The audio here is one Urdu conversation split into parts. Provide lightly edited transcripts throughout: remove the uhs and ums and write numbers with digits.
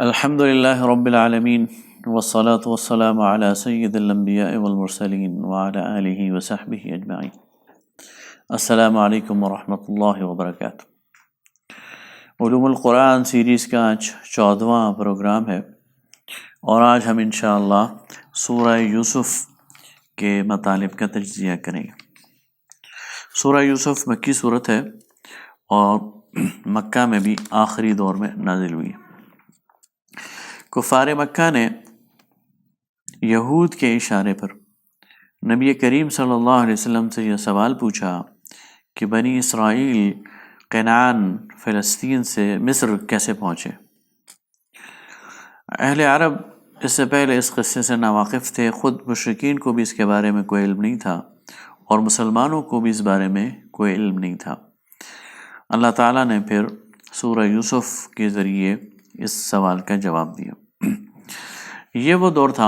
الحمد للہ رب العالمین والصلاة والسلام علی سید الانبیاء والمرسلین وعلی آلہ وصحبہ اجمعین۔ السلام علیکم ورحمۃ اللہ وبرکاتہ۔ علوم القرآن سیریز کا آج 14واں پروگرام ہے، اور آج ہم انشاءاللہ سورہ یوسف کے مطالب کا تجزیہ کریں گے۔ سورہ یوسف مکی صورت ہے اور مکہ میں بھی آخری دور میں نازل ہوئی ہے۔ کفار مکہ نے یہود کے اشارے پر نبی کریم صلی اللہ علیہ وسلم سے یہ سوال پوچھا کہ بنی اسرائیل کنعان فلسطین سے مصر کیسے پہنچے۔ اہل عرب اس سے پہلے اس قصے سے ناواقف تھے، خود مشرکین کو بھی اس کے بارے میں کوئی علم نہیں تھا اور مسلمانوں کو بھی اس بارے میں کوئی علم نہیں تھا۔ اللہ تعالیٰ نے پھر سورہ یوسف کے ذریعے اس سوال کا جواب دیا۔ یہ وہ دور تھا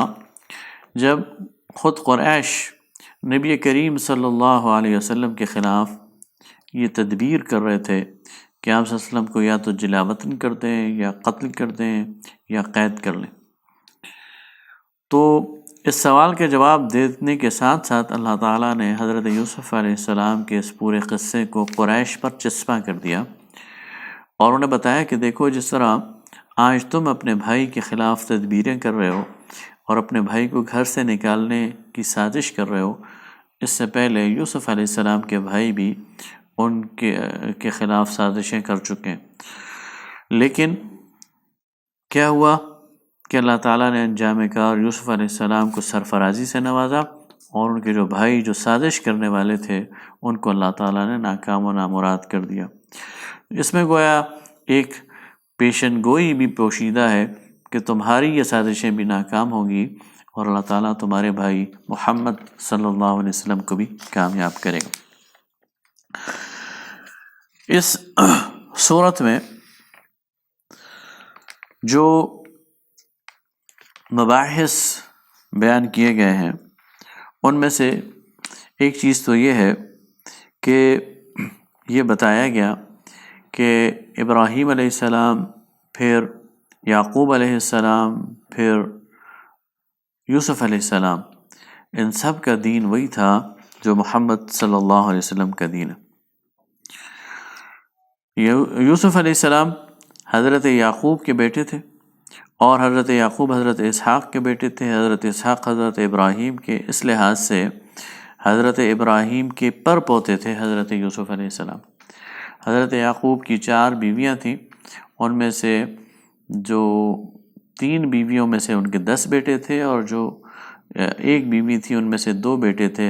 جب خود قریش نبی کریم صلی اللہ علیہ وسلم کے خلاف یہ تدبیر کر رہے تھے کہ آپ صلی اللہ علیہ وسلم کو یا تو جلا وطن کر دیں یا قتل کر دیں یا قید کر لیں۔ تو اس سوال کے جواب دینے کے ساتھ ساتھ اللہ تعالیٰ نے حضرت یوسف علیہ السلام کے اس پورے قصے کو قریش پر چسپاں کر دیا، اور انہیں بتایا کہ دیکھو، جس طرح آج تم اپنے بھائی کے خلاف تدبیریں کر رہے ہو اور اپنے بھائی کو گھر سے نکالنے کی سازش کر رہے ہو، اس سے پہلے یوسف علیہ السلام کے بھائی بھی ان کے خلاف سازشیں کر چکے ہیں۔ لیکن کیا ہوا کہ اللہ تعالیٰ نے انجام کار یوسف علیہ السلام کو سرفرازی سے نوازا، اور ان کے جو بھائی جو سازش کرنے والے تھے ان کو اللہ تعالیٰ نے ناکام و نامراد کر دیا۔ اس میں گویا ایک پیشن گوئی بھی پوشیدہ ہے کہ تمہاری یہ سازشیں بھی ناکام ہوگی اور اللہ تعالیٰ تمہارے بھائی محمد صلی اللہ علیہ وسلم کو بھی کامیاب کرے گا۔ اس صورت میں جو مباحث بیان کیے گئے ہیں ان میں سے ایک چیز تو یہ ہے کہ یہ بتایا گیا کہ ابراہیم علیہ السلام، پھر یعقوب علیہ السلام، پھر یوسف علیہ السلام، ان سب کا دین وہی تھا جو محمد صلی اللہ علیہ وسلم کا دین ہے۔ یوسف علیہ السلام حضرت یعقوب کے بیٹے تھے، اور حضرت یعقوب حضرت اسحاق کے بیٹے تھے، حضرت اسحاق حضرت ابراہیم کے، اس لحاظ سے حضرت ابراہیم کے پر پوتے تھے حضرت یوسف علیہ السلام۔ حضرت یعقوب کی 4 بیویاں تھیں، ان میں سے جو 3 بیویوں میں سے ان کے 10 بیٹے تھے، اور جو 1 بیوی تھی ان میں سے 2 بیٹے تھے،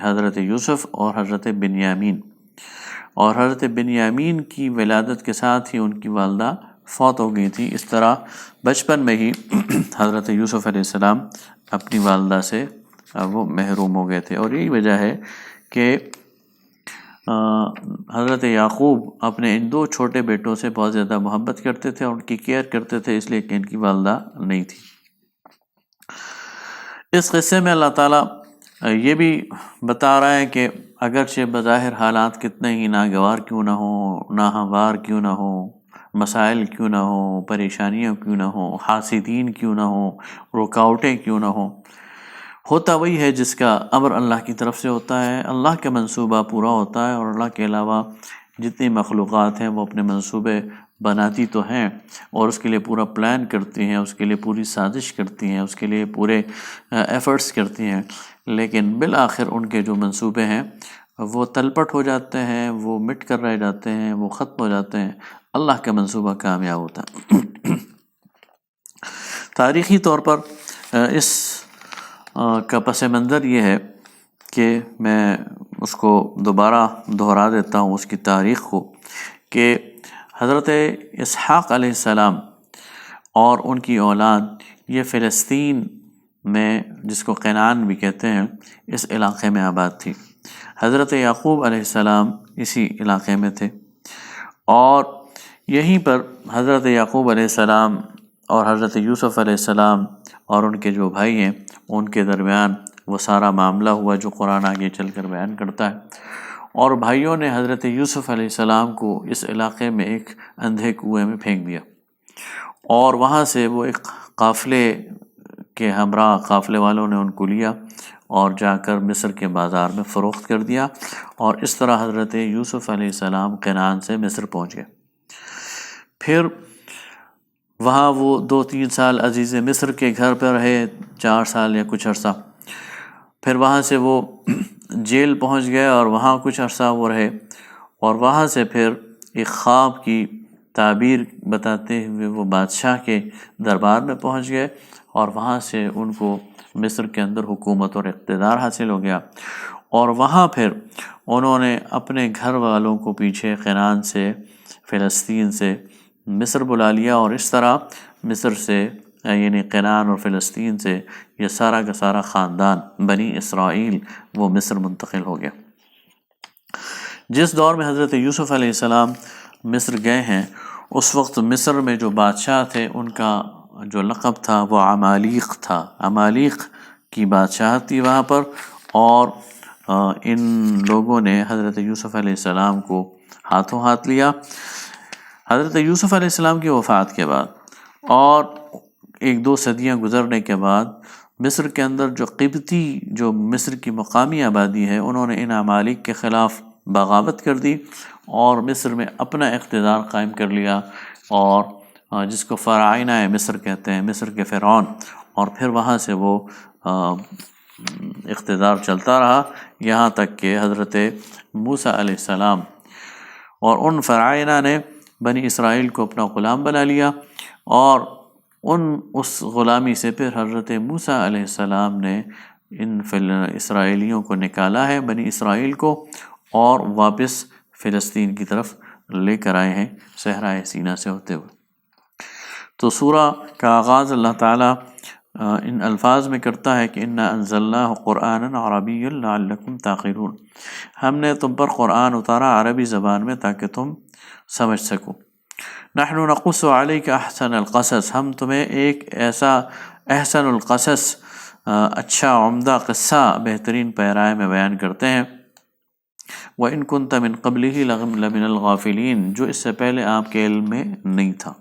حضرت یوسف اور حضرت بنیامین۔ اور حضرت بنیامین کی ولادت کے ساتھ ہی ان کی والدہ فوت ہو گئی تھی۔ اس طرح بچپن میں ہی حضرت یوسف علیہ السلام اپنی والدہ سے وہ محروم ہو گئے تھے، اور یہی وجہ ہے کہ حضرت یعقوب اپنے ان 2 چھوٹے بیٹوں سے بہت زیادہ محبت کرتے تھے اور ان کی کیئر کرتے تھے، اس لیے کہ ان کی والدہ نہیں تھی۔ اس قصے میں اللہ تعالیٰ یہ بھی بتا رہا ہے کہ اگرچہ بظاہر حالات کتنے ہی ناگوار کیوں نہ ہوں، ناہموار کیوں نہ ہوں، مسائل کیوں نہ ہوں، پریشانیاں کیوں نہ ہوں، حاسدین کیوں نہ ہوں، رکاوٹیں کیوں نہ ہوں، ہوتا وہی ہے جس کا امر اللہ کی طرف سے ہوتا ہے۔ اللہ کا منصوبہ پورا ہوتا ہے، اور اللہ کے علاوہ جتنی مخلوقات ہیں وہ اپنے منصوبے بناتی تو ہیں اور اس کے لیے پورا پلان کرتی ہیں، اس کے لیے پوری سازش کرتی ہیں، اس کے لیے پورے ایفرٹس کرتی ہیں، لیکن بالآخر ان کے جو منصوبے ہیں وہ تلپٹ ہو جاتے ہیں، وہ مٹ کر رہ جاتے ہیں، وہ ختم ہو جاتے ہیں۔ اللہ کا منصوبہ کامیاب ہوتا ہے۔ تاریخی طور پر اس کا پس منظر یہ ہے کہ میں اس کو دوبارہ دہرا دیتا ہوں اس کی تاریخ کو، کہ حضرت اسحاق علیہ السلام اور ان کی اولاد یہ فلسطین میں، جس کو قینان بھی کہتے ہیں، اس علاقے میں آباد تھی۔ حضرت یعقوب علیہ السلام اسی علاقے میں تھے، اور یہیں پر حضرت یعقوب علیہ السلام اور حضرت یوسف علیہ السلام اور ان کے جو بھائی ہیں ان کے درمیان وہ سارا معاملہ ہوا جو قرآن آگے چل کر بیان کرتا ہے۔ اور بھائیوں نے حضرت یوسف علیہ السلام کو اس علاقے میں ایک اندھے کنویں میں پھینک دیا، اور وہاں سے وہ ایک قافلے کے ہمراہ، قافلے والوں نے ان کو لیا اور جا کر مصر کے بازار میں فروخت کر دیا، اور اس طرح حضرت یوسف علیہ السلام کنعان سے مصر پہنچ گئے۔ پھر وہاں وہ 2-3 سال عزیز مصر کے گھر پر رہے، 4 سال یا کچھ عرصہ۔ پھر وہاں سے وہ جیل پہنچ گئے اور وہاں کچھ عرصہ وہ رہے، اور وہاں سے پھر ایک خواب کی تعبیر بتاتے ہوئے وہ بادشاہ کے دربار میں پہنچ گئے، اور وہاں سے ان کو مصر کے اندر حکومت اور اقتدار حاصل ہو گیا، اور وہاں پھر انہوں نے اپنے گھر والوں کو پیچھے قینان سے، فلسطین سے مصر بلا لیا، اور اس طرح مصر سے یعنی قینان اور فلسطین سے یہ سارا کا سارا خاندان بنی اسرائیل وہ مصر منتقل ہو گیا۔ جس دور میں حضرت یوسف علیہ السلام مصر گئے ہیں، اس وقت مصر میں جو بادشاہ تھے ان کا جو لقب تھا وہ عمالیق تھا۔ عمالیق کی بادشاہت تھی وہاں پر، اور ان لوگوں نے حضرت یوسف علیہ السلام کو ہاتھوں ہاتھ لیا۔ حضرت یوسف علیہ السلام کی وفات کے بعد اور 1-2 صدیاں گزرنے کے بعد مصر کے اندر جو قبطی، جو مصر کی مقامی آبادی ہے، انہوں نے ان عمالق کے خلاف بغاوت کر دی اور مصر میں اپنا اقتدار قائم کر لیا، اور جس کو فراعنہ مصر کہتے ہیں، مصر کے فرعون، اور پھر وہاں سے وہ اقتدار چلتا رہا یہاں تک کہ حضرت موسیٰ علیہ السلام اور ان فراعنہ نے بنی اسرائیل کو اپنا غلام بنا لیا، اور اس غلامی سے پھر حضرت موسیٰ علیہ السلام نے ان اسرائیلیوں کو نکالا ہے، بنی اسرائیل کو، اور واپس فلسطین کی طرف لے کر آئے ہیں صحرائے سینا سے ہوتے ہوئے۔ تو سورہ کا آغاز اللہ تعالیٰ ان الفاظ میں کرتا ہے کہ انا انزلناہ قرآنا عربیا لعلکم تعقلون، ہم نے تم پر قرآن اتارا عربی زبان میں تاکہ تم سمجھ سکو۔ نحن نقص علیک احسن القصص، ہم تمہیں ایک ایسا احسن القصص، اچھا عمدہ قصہ بہترین پیرائے میں بیان کرتے ہیں۔ وَإِن كُنْتَ مِن قَبْلِهِ لَمِنَ الْغَافِلِينَ، جو اس سے پہلے آپ کے علم میں نہیں تھا۔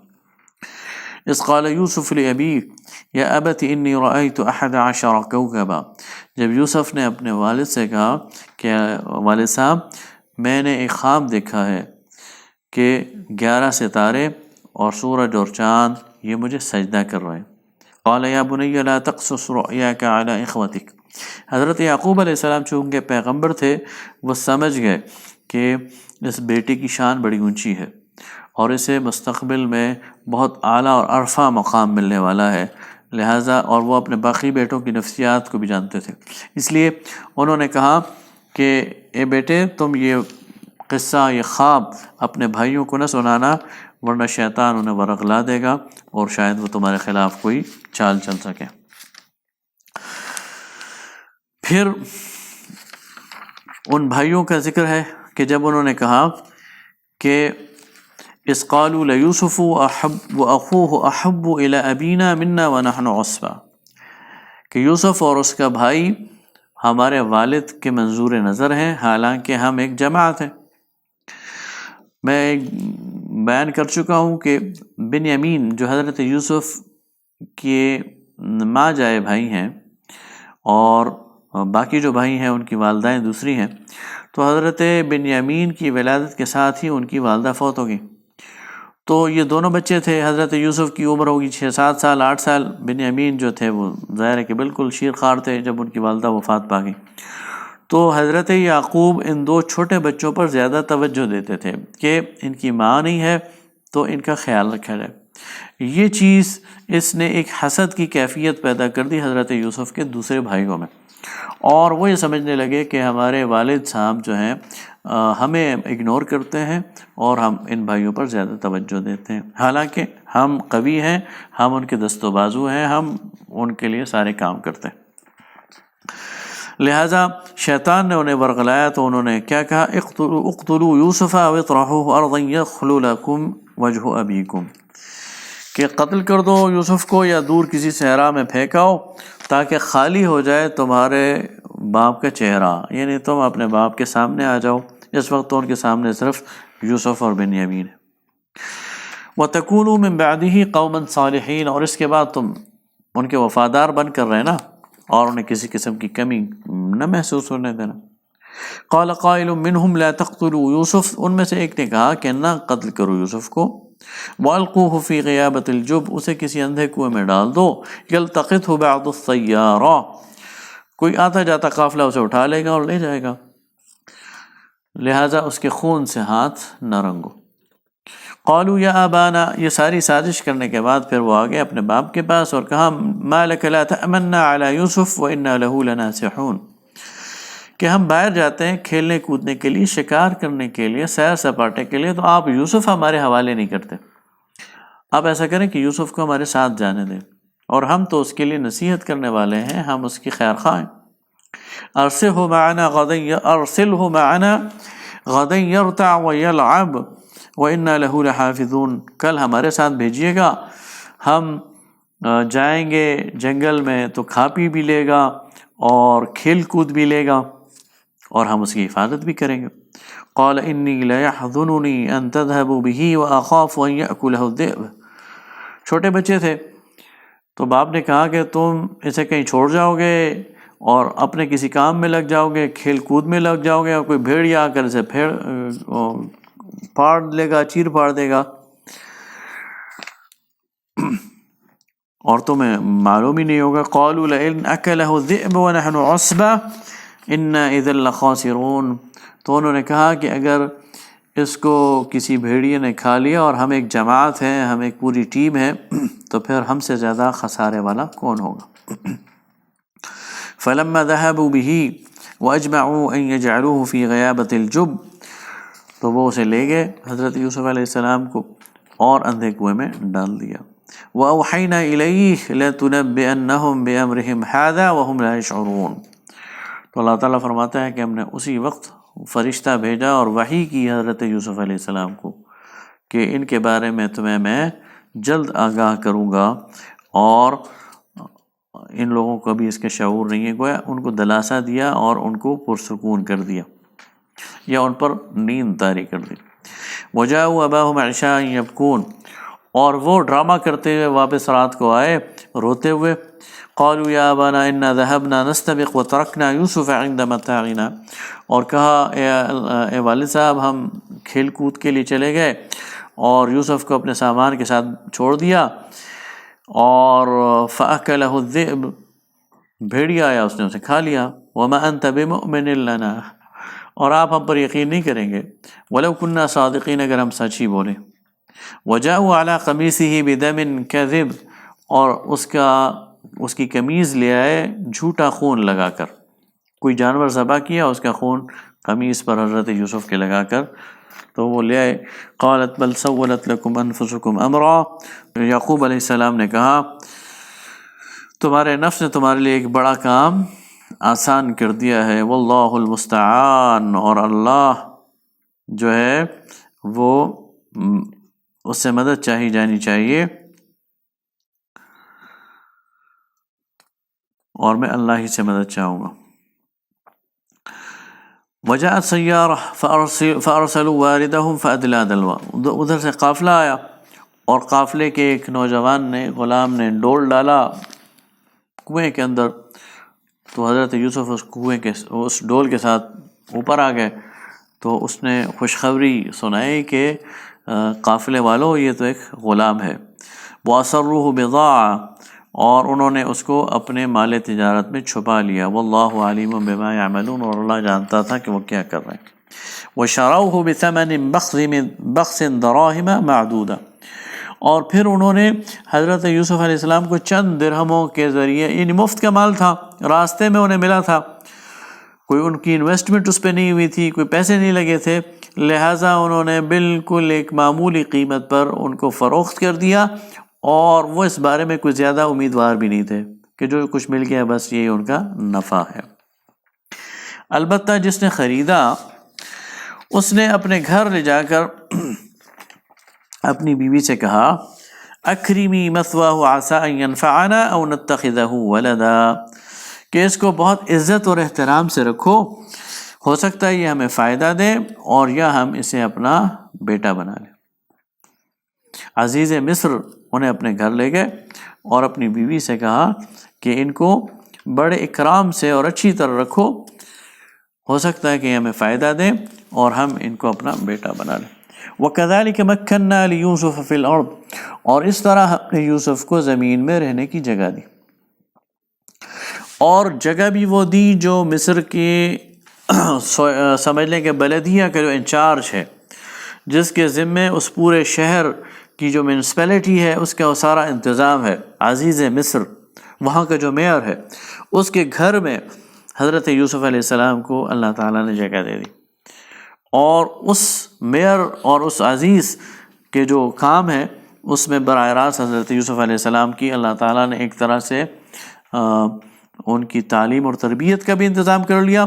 اذ قال یوسف لأبیہ یا ابت انی رأیت 11 کوکبا، جب یوسف نے اپنے والد سے کہا کہ والد صاحب میں نے ایک خواب دیکھا ہے کہ 11 ستارے اور سورج اور چاند یہ مجھے سجدہ کر رہے ہیں۔ قال یا بنی لا تقصص رؤیاک علی اخوتک، حضرت یعقوب علیہ السلام چونکہ پیغمبر تھے، وہ سمجھ گئے کہ اس بیٹے کی شان بڑی اونچی ہے اور اسے مستقبل میں بہت اعلیٰ اور عرفہ مقام ملنے والا ہے، لہٰذا اور وہ اپنے باقی بیٹوں کی نفسیات کو بھی جانتے تھے، اس لیے انہوں نے کہا کہ اے بیٹے تم یہ قصہ، یہ خواب اپنے بھائیوں کو نہ سنانا، ورنہ شیطان انہیں ورغلا دے گا اور شاید وہ تمہارے خلاف کوئی چال چل سکے۔ پھر ان بھائیوں کا ذکر ہے کہ جب انہوں نے کہا کہ اذ قالوا لیوسف واخوہ احب الی ابینا منا ونحن عصبہ، کہ یوسف اور اس کا بھائی ہمارے والد کے منظور نظر ہیں حالانکہ ہم ایک جماعت ہیں۔ میں بیان کر چکا ہوں کہ بنیامین جو حضرت یوسف کے ماں جائے بھائی ہیں اور باقی جو بھائی ہیں ان کی والدائیں دوسری ہیں، تو حضرت بنیامین کی ولادت کے ساتھ ہی ان کی والدہ فوت ہو گئی، تو یہ دونوں بچے تھے۔ حضرت یوسف کی عمر ہوگی 6-7 سال 8 سال، بنیامین جو تھے وہ ظاہر ہے کہ بالکل شیرخوار تھے جب ان کی والدہ وفات پا گئی۔ تو حضرت یعقوب ان 2 چھوٹے بچوں پر زیادہ توجہ دیتے تھے کہ ان کی ماں نہیں ہے تو ان کا خیال رکھا جائے۔ یہ چیز اس نے ایک حسد کی کیفیت پیدا کر دی حضرت یوسف کے دوسرے بھائیوں میں، اور وہ یہ سمجھنے لگے کہ ہمارے والد صاحب جو ہیں ہمیں اگنور کرتے ہیں اور ہم ان بھائیوں پر زیادہ توجہ دیتے ہیں، حالانکہ ہم قوی ہیں، ہم ان کے دست و بازو ہیں، ہم ان کے لیے سارے کام کرتے ہیں۔ لہٰذا شیطان نے انہیں ورغلایا تو انہوں نے کیا کہا، اقتلوا یوسف او اطرحوه ارضا یخل لکم وجہ ابیکم، کہ قتل کر دو یوسف کو یا دور کسی صحرا میں پھینکاؤ تاکہ خالی ہو جائے تمہارے باپ کا چہرہ، یعنی تم اپنے باپ کے سامنے آ جاؤ۔ اس وقت تو ان کے سامنے صرف یوسف اور بنیامین ہے۔ وَتَكُونُوا مِن بَعْدِهِ قَوْمًا صَالِحِينَ، اور اس کے بعد تم ان کے وفادار بن کر رہنا اور انہیں کسی قسم کی کمی نہ محسوس ہونے دینا۔ قَالَ قَائِلٌ مِّنْهُمْ لَا تَقْتُلُوا يُوسُف، ان میں سے ایک نے کہا کہ نہ قتل کرو یوسف کو، وَأَلْقُوهُ فِي غِيَابَةِ الْجُبِّ، اسے کسی اندھے کنویں میں ڈال دو، يَلْتَقِطْهُ بَعْضُ السَّيَّارَةِ، کوئی آتا جاتا قافلہ اسے اٹھا لے گا اور لے جائے گا، لہٰذا اس کے خون سے ہاتھ نہ رنگو۔ قالوا یا ابانا، یہ ساری سازش کرنے کے بعد پھر وہ آگے اپنے باپ کے پاس اور کہا، ما لک لا تأمنا علی یوسف وإنا له لناصحون، کہ ہم باہر جاتے ہیں کھیلنے کودنے کے لیے، شکار کرنے کے لیے، سیر سپاٹے کے لیے، تو آپ یوسف ہمارے حوالے نہیں کرتے۔ آپ ایسا کریں کہ یوسف کو ہمارے ساتھ جانے دیں، اور ہم تو اس کے لیے نصیحت کرنے والے ہیں، ہم اس کی خیر خواہ ہیں۔ ارسلہ معنا غدا یرتع ویلعب وَإِنَّا لَهُ لَحَافِظُونَ، کل ہمارے ساتھ بھیجیے گا، ہم جائیں گے جنگل میں تو کھا پی بھی لے گا اور کھیل کود بھی لے گا اور ہم اس کی حفاظت بھی کریں گے۔ قال انی لیحزننی ان تذهبوا به واخاف ان یأکلہ الذئب، چھوٹے بچے تھے تو باپ نے کہا کہ تم اسے کہیں چھوڑ جاؤ گے اور اپنے کسی کام میں لگ جاؤ گے، کھیل کود میں لگ جاؤ گے، اور کوئی بھیڑیا آ کر اسے پھاڑ لے گا، چیر پھاڑ دے گا، اور تمہیں معلوم ہی نہیں ہوگا۔ قالوا لئن اکلہ الذئب ونحن عصبہ انا اذا لخاسرون، تو انہوں نے کہا کہ اگر اس کو کسی بھیڑیے نے کھا لیا اور ہم ایک جماعت ہیں، ہم ایک پوری ٹیم ہے، تو پھر ہم سے زیادہ خسارے والا کون ہوگا۔ فلما ذهبوا به واجمعوا ان يجعلوه في غيابة الجب، تو وہ اسے لے گئے حضرت یوسف علیہ السلام کو اور اندھے کنویں میں ڈال دیا۔ وَأَوْحَيْنَا إِلَيْهِ لَتُنَبِّئَنَّهُمْ بِأَمْرِهِمْ هَذَا وَهُمْ لَا يَشْعُرُونَ، تو اللہ تعالیٰ فرماتا ہے کہ ہم نے اسی وقت فرشتہ بھیجا اور وحی کی حضرت یوسف علیہ السلام کو کہ ان کے بارے میں تمہیں میں جلد آگاہ کروں گا، اور ان لوگوں کو بھی اس کے شعور نہیں ہے، گویا ان کو دلاسا دیا اور ان کو پرسکون کر دیا یا ان پر نیند طاری کر دی۔ وَجَاءُوا أَبَاهُمْ عِشَاءً يَبْكُونَ، اور وہ ڈرامہ کرتے ہوئے واپس رات کو آئے روتے ہوئے۔ قالوا یا ابانا انا ذهبنا نستبق وترکنا یوسف عند متاعنا، اور کہا اے والد صاحب، ہم کھیل کود کے لیے چلے گئے اور یوسف کو اپنے سامان کے ساتھ چھوڑ دیا، اور فأکلہ الذئب، بھیڑیا آیا اس نے اسے کھا لیا۔ وما انت بمؤمن لنا، اور آپ ہم پر یقین نہیں کریں گے، ولو كنا صادقین، اگر ہم سچ ہی بولیں۔ وجاءوا على قمیصه بدم كذب، اور اس کی قمیض لے آئے جھوٹا خون لگا کر، کوئی جانور ذبح کیا، اس کا خون قمیص پر حضرت یوسف کے لگا کر تو وہ لے آئے۔ قالت بل سولت لكم انفسكم امرا، یعقوب علیہ السلام نے کہا تمہارے نفس نے تمہارے لیے ایک بڑا کام آسان کر دیا ہے، واللہ المستعان، اور اللہ جو ہے وہ اس سے مدد چاہی جانی چاہیے، اور میں اللہ ہی سے مدد چاہوں گا۔ وجاءت سیارہ فارسلوا واردہم فادلی دلوا، ادھر سے قافلہ آیا اور قافلے کے ایک نوجوان نے، غلام نے ڈول ڈالا کنویں کے اندر، تو حضرت یوسف اس کنویں کے اس ڈول کے ساتھ اوپر آ گئے، تو اس نے خوشخبری سنائی کہ قافلے والوں یہ تو ایک غلام ہے۔ وَأَسَرُّوهُ بِضَاعَةً، اور انہوں نے اس کو اپنے مال تجارت میں چھپا لیا۔ وَاللَّهُ عَلِيمٌ بِمَا يَعْمَلُونَ، اور اللہ جانتا تھا کہ وہ کیا کر رہے ہیں۔ وَشَرَوْهُ بِثَمَنٍ بَخْسٍ دَرَاهِمَ مَعْدُودَةٍ، اور پھر انہوں نے حضرت یوسف علیہ السلام کو چند درہموں کے ذریعے، یعنی مفت کا مال تھا، راستے میں انہیں ملا تھا، کوئی ان کی انویسٹمنٹ اس پہ نہیں ہوئی تھی، کوئی پیسے نہیں لگے تھے، لہٰذا انہوں نے بالکل ایک معمولی قیمت پر ان کو فروخت کر دیا، اور وہ اس بارے میں کوئی زیادہ امیدوار بھی نہیں تھے کہ جو کچھ مل گیا بس یہی ان کا نفع ہے۔ البتہ جس نے خریدا اس نے اپنے گھر لے جا کر اپنی بیوی سے کہا اکرمی مثواہ عسیٰ ان ینفعنا او نتخذہ ولدا، کہ اس کو بہت عزت اور احترام سے رکھو، ہو سکتا ہے یہ ہمیں فائدہ دے اور یا ہم اسے اپنا بیٹا بنا لیں۔ عزیز مصر انہیں اپنے گھر لے گئے اور اپنی بیوی سے کہا کہ ان کو بڑے اکرام سے اور اچھی طرح رکھو، ہو سکتا ہے کہ ہمیں فائدہ دیں اور ہم ان کو اپنا بیٹا بنا لیں۔ وَكَذَلِكَ مَكَّنَّا لِيُوسُفَ فِي الْأَرْضِ، اور اس طرح ہم نے یوسف کو زمین میں رہنے کی جگہ دی، اور جگہ بھی وہ دی جو مصر کے سمجھ لیں کہ بلدیہ کا جو انچارج ہے، جس کے ذمے اس پورے شہر کی جو میونسپلٹی ہے اس کا وہ سارا انتظام ہے، عزیز مصر وہاں کا جو میئر ہے، اس کے گھر میں حضرت یوسف علیہ السلام کو اللہ تعالیٰ نے جگہ دے دی، اور اس میئر اور اس عزیز کے جو کام ہے اس میں براہ راست حضرت یوسف علیہ السلام کی اللہ تعالیٰ نے ایک طرح سے ان کی تعلیم اور تربیت کا بھی انتظام کر لیا،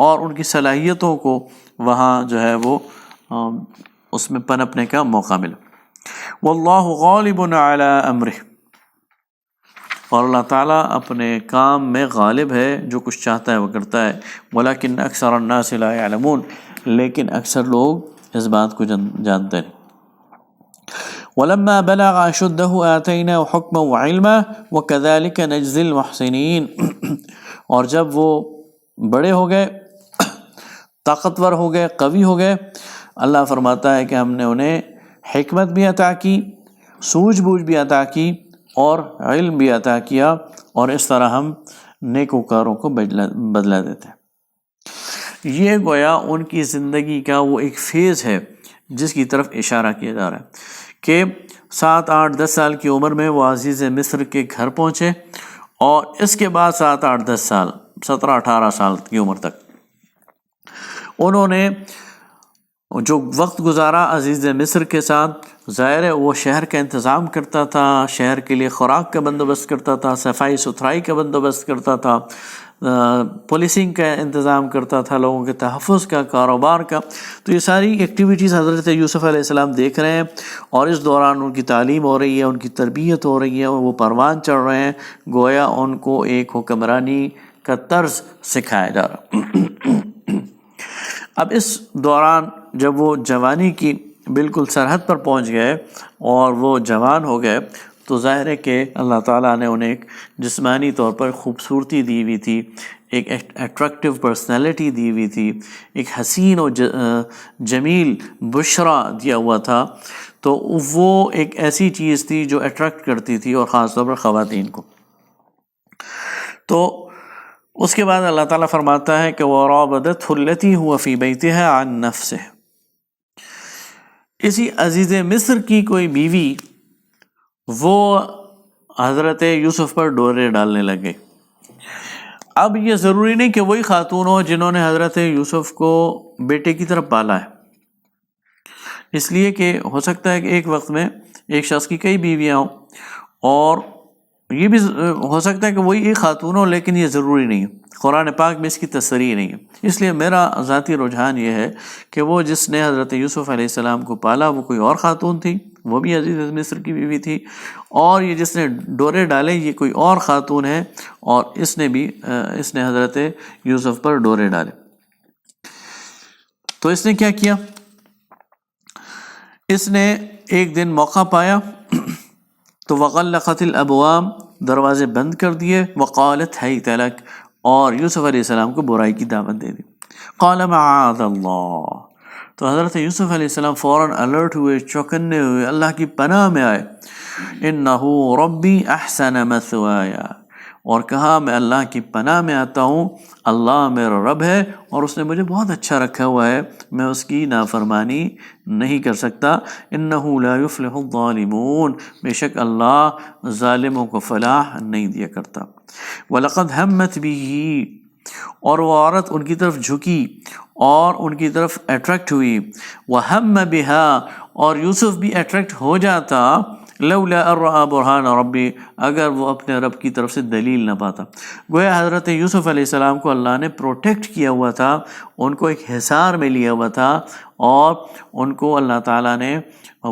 اور ان کی صلاحیتوں کو وہاں جو ہے وہ اس میں پنپنے کا موقع ملا۔ واللہ غالب علی امرہ، اور اللہ تعالیٰ اپنے کام میں غالب ہے، جو کچھ چاہتا ہے وہ کرتا ہے۔ ولکن اکثر الناس لا یعلمون، لیکن اکثر لوگ اس بات کو جانتے ہیں۔ ولما بلغ اشدہ آتیناہ حکما وعلما وکذلک نجزی المحسنین، اور جب وہ بڑے ہو گئے، طاقتور ہو گئے، قوی ہو گئے، اللہ فرماتا ہے کہ ہم نے انہیں حکمت بھی عطا کی، سوجھ بوجھ بھی عطا کی، اور علم بھی عطا کیا، اور اس طرح ہم نیکوکاروں کو بدلہ دیتے ہیں۔ یہ گویا ان کی زندگی کا وہ ایک فیز ہے جس کی طرف اشارہ کیا جا رہا ہے کہ 7 8 10 سال کی عمر میں وہ عزیز مصر کے گھر پہنچے، اور اس کے بعد 7 8 10 سال 17 18 سال کی عمر تک انہوں نے جو وقت گزارا عزیز مصر کے ساتھ، ظاہر ہے وہ شہر کا انتظام کرتا تھا، شہر کے لیے خوراک کا بندوبست کرتا تھا، صفائی ستھرائی کا بندوبست کرتا تھا، پولیسنگ کا انتظام کرتا تھا، لوگوں کے تحفظ کا، کاروبار کا۔ تو یہ ساری ایکٹیویٹیز حضرت یوسف علیہ السلام دیکھ رہے ہیں، اور اس دوران ان کی تعلیم ہو رہی ہے، ان کی تربیت ہو رہی ہے، وہ پروان چڑھ رہے ہیں، گویا ان کو ایک حکمرانی کا طرز سکھایا جا رہا۔ اب اس دوران جب وہ جوانی کی بالکل سرحد پر پہنچ گئے اور وہ جوان ہو گئے، تو ظاہر ہے کہ اللہ تعالیٰ نے انہیں ایک جسمانی طور پر خوبصورتی دی ہوئی تھی، ایک اٹریکٹیو پرسنالٹی دی ہوئی تھی، ایک حسین و جمیل بشرا دیا ہوا تھا، تو وہ ایک ایسی چیز تھی جو اٹریکٹ کرتی تھی، اور خاص طور پر خواتین کو۔ تو اس کے بعد اللہ تعالیٰ فرماتا ہے کہ وَرَابَدَتْهُ الَّتِي هُوَ فِي بَيْتِهَا عَن نَفْسِهِ، اسی عزیز مصر کی کوئی بیوی وہ حضرت یوسف پر ڈورے ڈالنے لگے۔ اب یہ ضروری نہیں کہ وہی خاتون ہو جنہوں نے حضرت یوسف کو بیٹے کی طرف پالا ہے، اس لیے کہ ہو سکتا ہے کہ ایک وقت میں ایک شخص کی کئی بیویاں ہوں، اور یہ بھی ہو سکتا ہے کہ وہی ایک خاتون ہو، لیکن یہ ضروری نہیں ہے، قرآن پاک میں اس کی تصریح نہیں ہے۔ اس لیے میرا ذاتی رجحان یہ ہے کہ وہ جس نے حضرت یوسف علیہ السلام کو پالا وہ کوئی اور خاتون تھی، وہ بھی عزیز مصر کی بیوی تھی، اور یہ جس نے ڈورے ڈالے یہ کوئی اور خاتون ہے، اور اس نے حضرت یوسف پر ڈورے ڈالے۔ تو اس نے کیا کیا؟ اس نے ایک دن موقع پایا تو وغلقت الابواب، دروازے بند کر دیے، وقالت حیت لک، اور یوسف علیہ السلام کو برائی کی دعوت دے دی۔ قال معاذ اللہ، تو حضرت یوسف علیہ السلام فوراً الرٹ ہوئے، چوکنے ہوئے، اللہ کی پناہ میں آئے۔ انہ ربی احسن مثوایا، اور کہا میں اللہ کی پناہ میں آتا ہوں، اللہ میرا رب ہے اور اس نے مجھے بہت اچھا رکھا ہوا ہے، میں اس کی نافرمانی نہیں کر سکتا۔ انہ لا یفلح الظالمون، بے شک اللہ ظالموں کو فلاح نہیں دیا کرتا۔ وَلَقَدْ هَمَّتْ بِهِ، اور وہ عورت ان کی طرف جھکی اور ان کی طرف اٹریکٹ ہوئی، وَهَمَّ بِهَا، اور یوسف بھی اٹریکٹ ہو جاتا، لولا ان رأى برہان ربی، اگر وہ اپنے رب کی طرف سے دلیل نہ پاتا۔ گویا حضرت یوسف علیہ السلام کو اللہ نے پروٹیکٹ کیا ہوا تھا، ان کو ایک حصار میں لیا ہوا تھا، اور ان کو اللہ تعالیٰ نے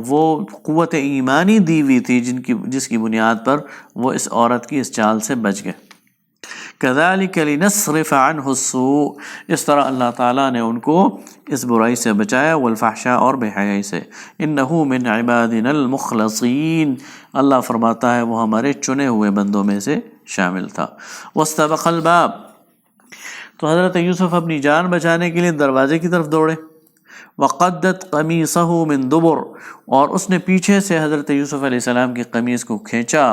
وہ قوت ایمانی دی ہوئی تھی جس کی بنیاد پر وہ اس عورت کی اس چال سے بچ گئے۔ كذلك لنصرف عنه السوء، اس طرح اللہ تعالیٰ نے ان کو اس برائی سے بچایا، والفحشاء، اور بے حیائی سے۔ انه من عبادنا المخلصین، اللہ فرماتا ہے وہ ہمارے چنے ہوئے بندوں میں سے شامل تھا۔ واستبق الباب، تو حضرت یوسف اپنی جان بچانے کے لیے دروازے کی طرف دوڑے۔ وقدت قمیصه من دبر، اور اس نے پیچھے سے حضرت یوسف علیہ السلام کی قمیص کو کھینچا۔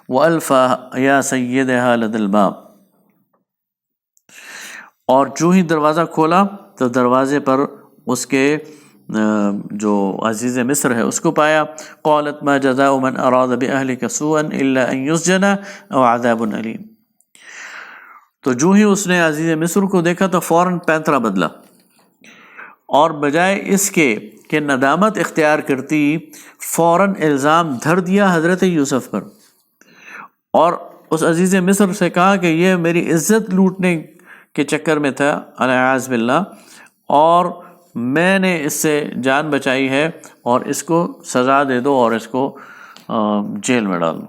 وَأَلْفَ يَا سَيِّدَهَا لَدَى الْبَابِ، اور جو ہی دروازہ کھولا تو دروازے پر اس کے جو عزیز مصر ہے اس کو پایا۔ قالت ما جزاء من اراد بأهلك سوءا الا ان يسجن او عذاب الیم، تو جو ہی اس نے عزیز مصر کو دیکھا تو فوراً پینترا بدلا، اور بجائے اس کے کہ ندامت اختیار کرتی، فوراً الزام دھر دیا حضرت یوسف پر، اور اس عزیز مصر سے کہا کہ یہ میری عزت لوٹنے کے چکر میں تھا، الیاذ باللہ، اور میں نے اس سے جان بچائی ہے، اور اس کو سزا دے دو اور اس کو جیل میں ڈال دو۔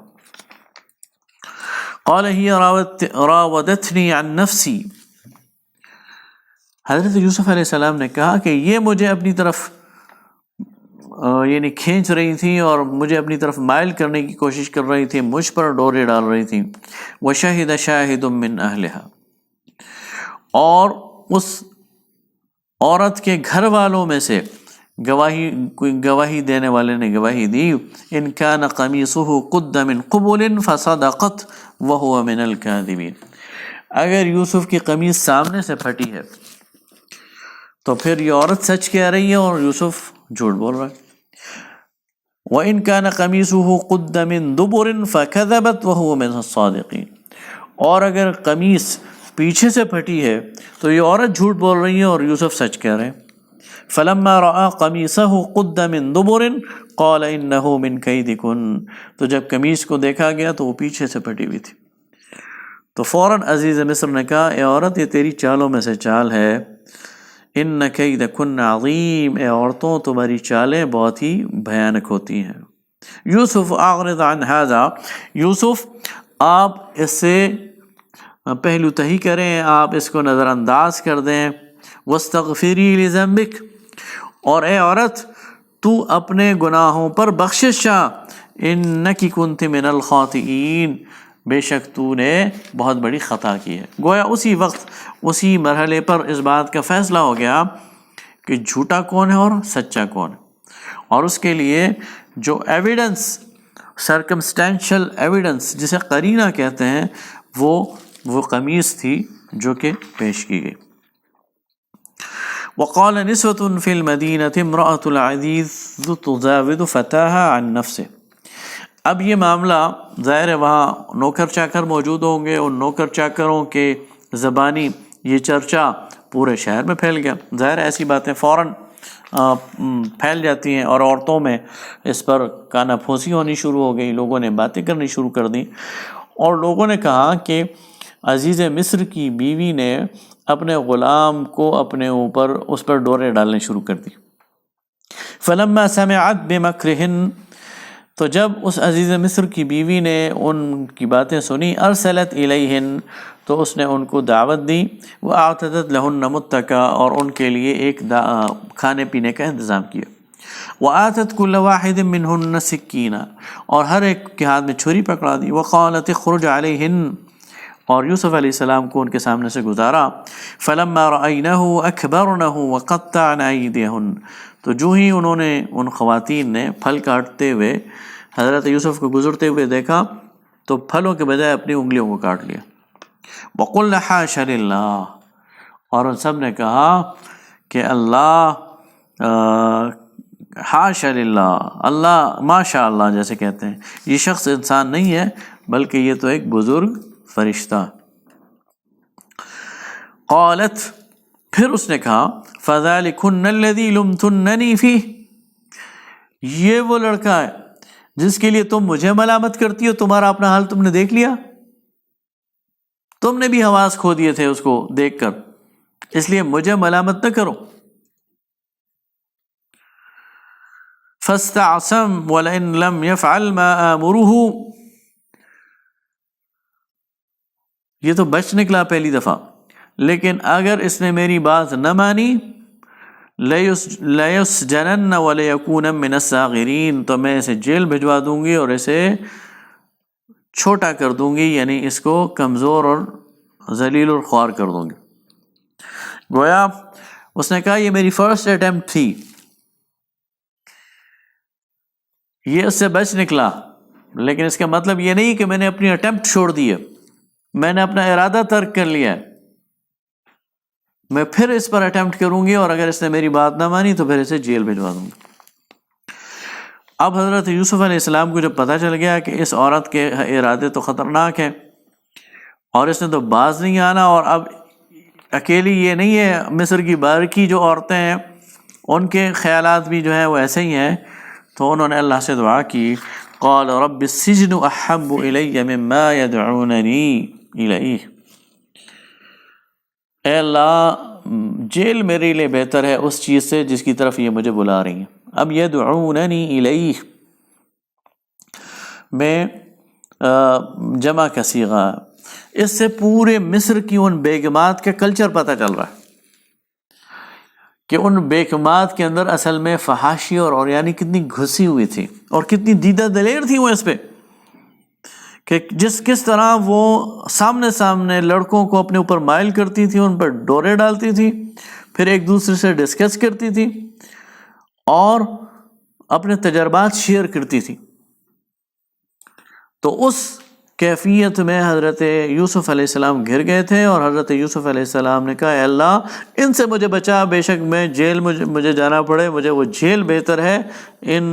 قال ہی راودتنی عن نفسی، حضرت یوسف علیہ السلام نے کہا کہ یہ مجھے اپنی طرف یعنی کھینچ رہی تھی اور مجھے اپنی طرف مائل کرنے کی کوشش کر رہی تھی، مجھ پر ڈورے ڈال رہی تھی۔ وشہد شاہد من اہلہا، اور اس عورت کے گھر والوں میں سے گواہی دینے والے نے گواہی دی، ان کان قمیصہ قد من قبل فصدقت وہو من الکاذبین، اگر یوسف کی قمیص سامنے سے پھٹی ہے تو پھر یہ عورت سچ کہہ رہی ہے اور یوسف جھوٹ بول رہا ہے۔ وَإِن كَانَ قَمِيصُهُ قُدَّ مِن دُبُرٍ فَكَذَبَتْ وَهُوَ مِنَ الصَّادِقِينَ، اور اگر قمیص پیچھے سے پھٹی ہے تو یہ عورت جھوٹ بول رہی ہے اور یوسف سچ کہہ رہے ہیں۔ فَلَمَّا رَأَى قَمِيصَهُ قُدَّ مِن دُبُرٍ قَالَ إِنَّهُ مِن كَيْدِكُنَّ، تو جب قمیص کو دیکھا گیا تو وہ پیچھے سے پھٹی ہوئی تھی، تو فوراً عزیز مصر نے کہا اے عورت یہ تیری چالوں میں سے چال ہے، ان کیدکن عظیم، اے عورتوں تمہاری چالیں بہت ہی بھیانک ہوتی ہیں۔ یوسف اعرض عن ھذا، یوسف آپ اس سے پہلو تہی کریں، آپ اس کو نظر انداز کر دیں۔ واستغفری لذنبک، اور اے عورت تو اپنے گناہوں پر بخشش چاہ، انکی کنت من الخاطئین، بے شک تو نے بہت بڑی خطا کی ہے۔ گویا اسی وقت اسی مرحلے پر اس بات کا فیصلہ ہو گیا کہ جھوٹا کون ہے اور سچا کون ہے، اور اس کے لیے جو ایویڈنس، سرکمسٹینشل ایویڈنس جسے قرینہ کہتے ہیں، وہ قمیص تھی جو کہ پیش کی گئی۔ وقال نسوة في المدينة امرأة العزيز تراود فتاها عن نفسه، اب یہ معاملہ ظاہر ہے وہاں نوکر چاکر موجود ہوں گے، ان نوکر چاکروں کے زبانی یہ چرچا پورے شہر میں پھیل گیا، ظاہر ایسی باتیں فوراً پھیل جاتی ہیں، اور عورتوں میں اس پر کانا پھوسی ہونی شروع ہو گئی، لوگوں نے باتیں کرنی شروع کر دیں، اور لوگوں نے کہا کہ عزیز مصر کی بیوی نے اپنے غلام کو اپنے اوپر اس پر ڈورے ڈالنے شروع کر دی۔ فلما سمعت بمکرہن، تو جب اس عزیز مصر کی بیوی نے ان کی باتیں سنی، ارسلت الیہن، تو اس نے ان کو دعوت دی، واعتدت لہن متکا، اور ان کے لیے ایک کھانے پینے کا انتظام کیا، وآتت کل واحد منہن سکینہ، اور ہر ایک کے ہاتھ میں چھری پکڑا دی، وقالت اخرج علیہن، اور یوسف علیہ السلام کو ان کے سامنے سے گزارا، فلما رأینہ اکبرنہ وقطعن ایدیہن، تو جو ہی انہوں نے ان خواتین نے پھل کاٹتے ہوئے حضرت یوسف کو گزرتے ہوئے دیکھا تو پھلوں کے بجائے اپنی انگلیوں کو کاٹ لیا. وَقُلْنَا حَاشَ لِلَّهِ، اور ان سب نے کہا کہ اللہ حاشا للہ، اللہ ماشاء اللہ جیسے کہتے ہیں، یہ شخص انسان نہیں ہے بلکہ یہ تو ایک بزرگ فرشتہ. قالت، پھر اس نے کہا فَذَلِكُنَّ الَّذِي لُمْتُنَّنِي فِيهِ، یہ وہ لڑکا ہے جس کے لیے تم مجھے ملامت کرتی ہو، تمہارا اپنا حال تم نے دیکھ لیا، تم نے بھی حواس کھو دیے تھے اس کو دیکھ کر، اس لیے مجھے ملامت نہ کرو. فَاسْتَعْصَمْ وَلَئِنْ لَمْ يَفْعَلْ مَا آمُرُهُ، یہ تو بچ نکلا پہلی دفعہ، لیکن اگر اس نے میری بات نہ مانی لَيُسْجَنَنَّ وَلَيَكُونَ مِنَ الصَّاغِرِينَ، تو میں اسے جیل بھجوا دوں گی اور اسے چھوٹا کر دوں گی، یعنی اس کو کمزور اور ذلیل اور خوار کر دوں گی. گویا اس نے کہا یہ میری فرسٹ اٹیمپٹ تھی، یہ اس سے بچ نکلا، لیکن اس کا مطلب یہ نہیں کہ میں نے اپنی اٹیمپٹ چھوڑ دی ہے، میں نے اپنا ارادہ ترک کر لیا ہے، میں پھر اس پر اٹیمپٹ کروں گی اور اگر اس نے میری بات نہ مانی تو پھر اسے جیل بھجوا دوں گی. اب حضرت یوسف علیہ السلام کو جب پتہ چل گیا کہ اس عورت کے ارادے تو خطرناک ہیں اور اس نے تو باز نہیں آنا، اور اب اکیلی یہ نہیں ہے، مصر کی باقی جو عورتیں ہیں ان کے خیالات بھی جو ہیں وہ ایسے ہی ہیں، تو انہوں نے اللہ سے دعا کی. قال رب السجن احب الی مما یدعوننی الیہ، اے اللہ جیل میرے لیے بہتر ہے اس چیز سے جس کی طرف یہ مجھے بلا رہی ہیں. اب یدعوننی الیہ میں جمع کا صیغہ، اس سے پورے مصر کی ان بیگمات کا کلچر پتہ چل رہا ہے کہ ان بیگمات کے اندر اصل میں فحاشی اور عریانی کتنی گھسی ہوئی تھی اور کتنی دیدہ دلیر تھی وہ اس پہ، کہ کس طرح وہ سامنے لڑکوں کو اپنے اوپر مائل کرتی تھی، ان پر ڈورے ڈالتی تھی، پھر ایک دوسرے سے ڈسکس کرتی تھی اور اپنے تجربات شیئر کرتی تھی. تو اس کیفیت میں حضرت یوسف علیہ السلام گھر گئے تھے اور حضرت یوسف علیہ السلام نے کہا اے اللہ ان سے مجھے بچا، بے شک میں جیل مجھے جانا پڑے، مجھے وہ جیل بہتر ہے ان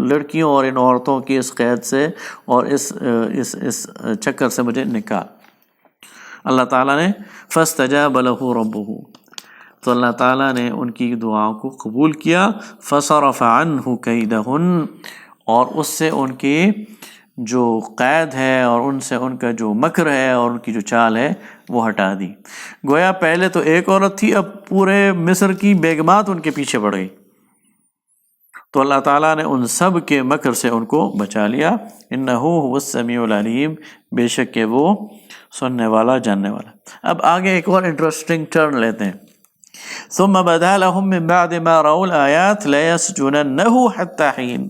لڑکیوں اور ان عورتوں کی اس قید سے اور اس چکر سے مجھے نکال. اللہ تعالیٰ نے فاستجاب له ربه، تو اللہ تعالیٰ نے ان کی دعاؤں کو قبول کیا. فصرف عنه کیدہن، اور اس سے ان کی جو قید ہے اور ان سے ان کا جو مکر ہے اور ان کی جو چال ہے وہ ہٹا دی. گویا پہلے تو ایک عورت تھی، اب پورے مصر کی بیگمات ان کے پیچھے پڑ گئی، تو اللہ تعالیٰ نے ان سب کے مکر سے ان کو بچا لیا. انہ هو السمیع العلیم، بے شک کہ وہ سننے والا جاننے والا. اب آگے ایک اور انٹرسٹنگ ٹرن لیتے ہیں. ثم بدا لهم من بعد ما رأوا الآیات لیسجننہ حتی حین.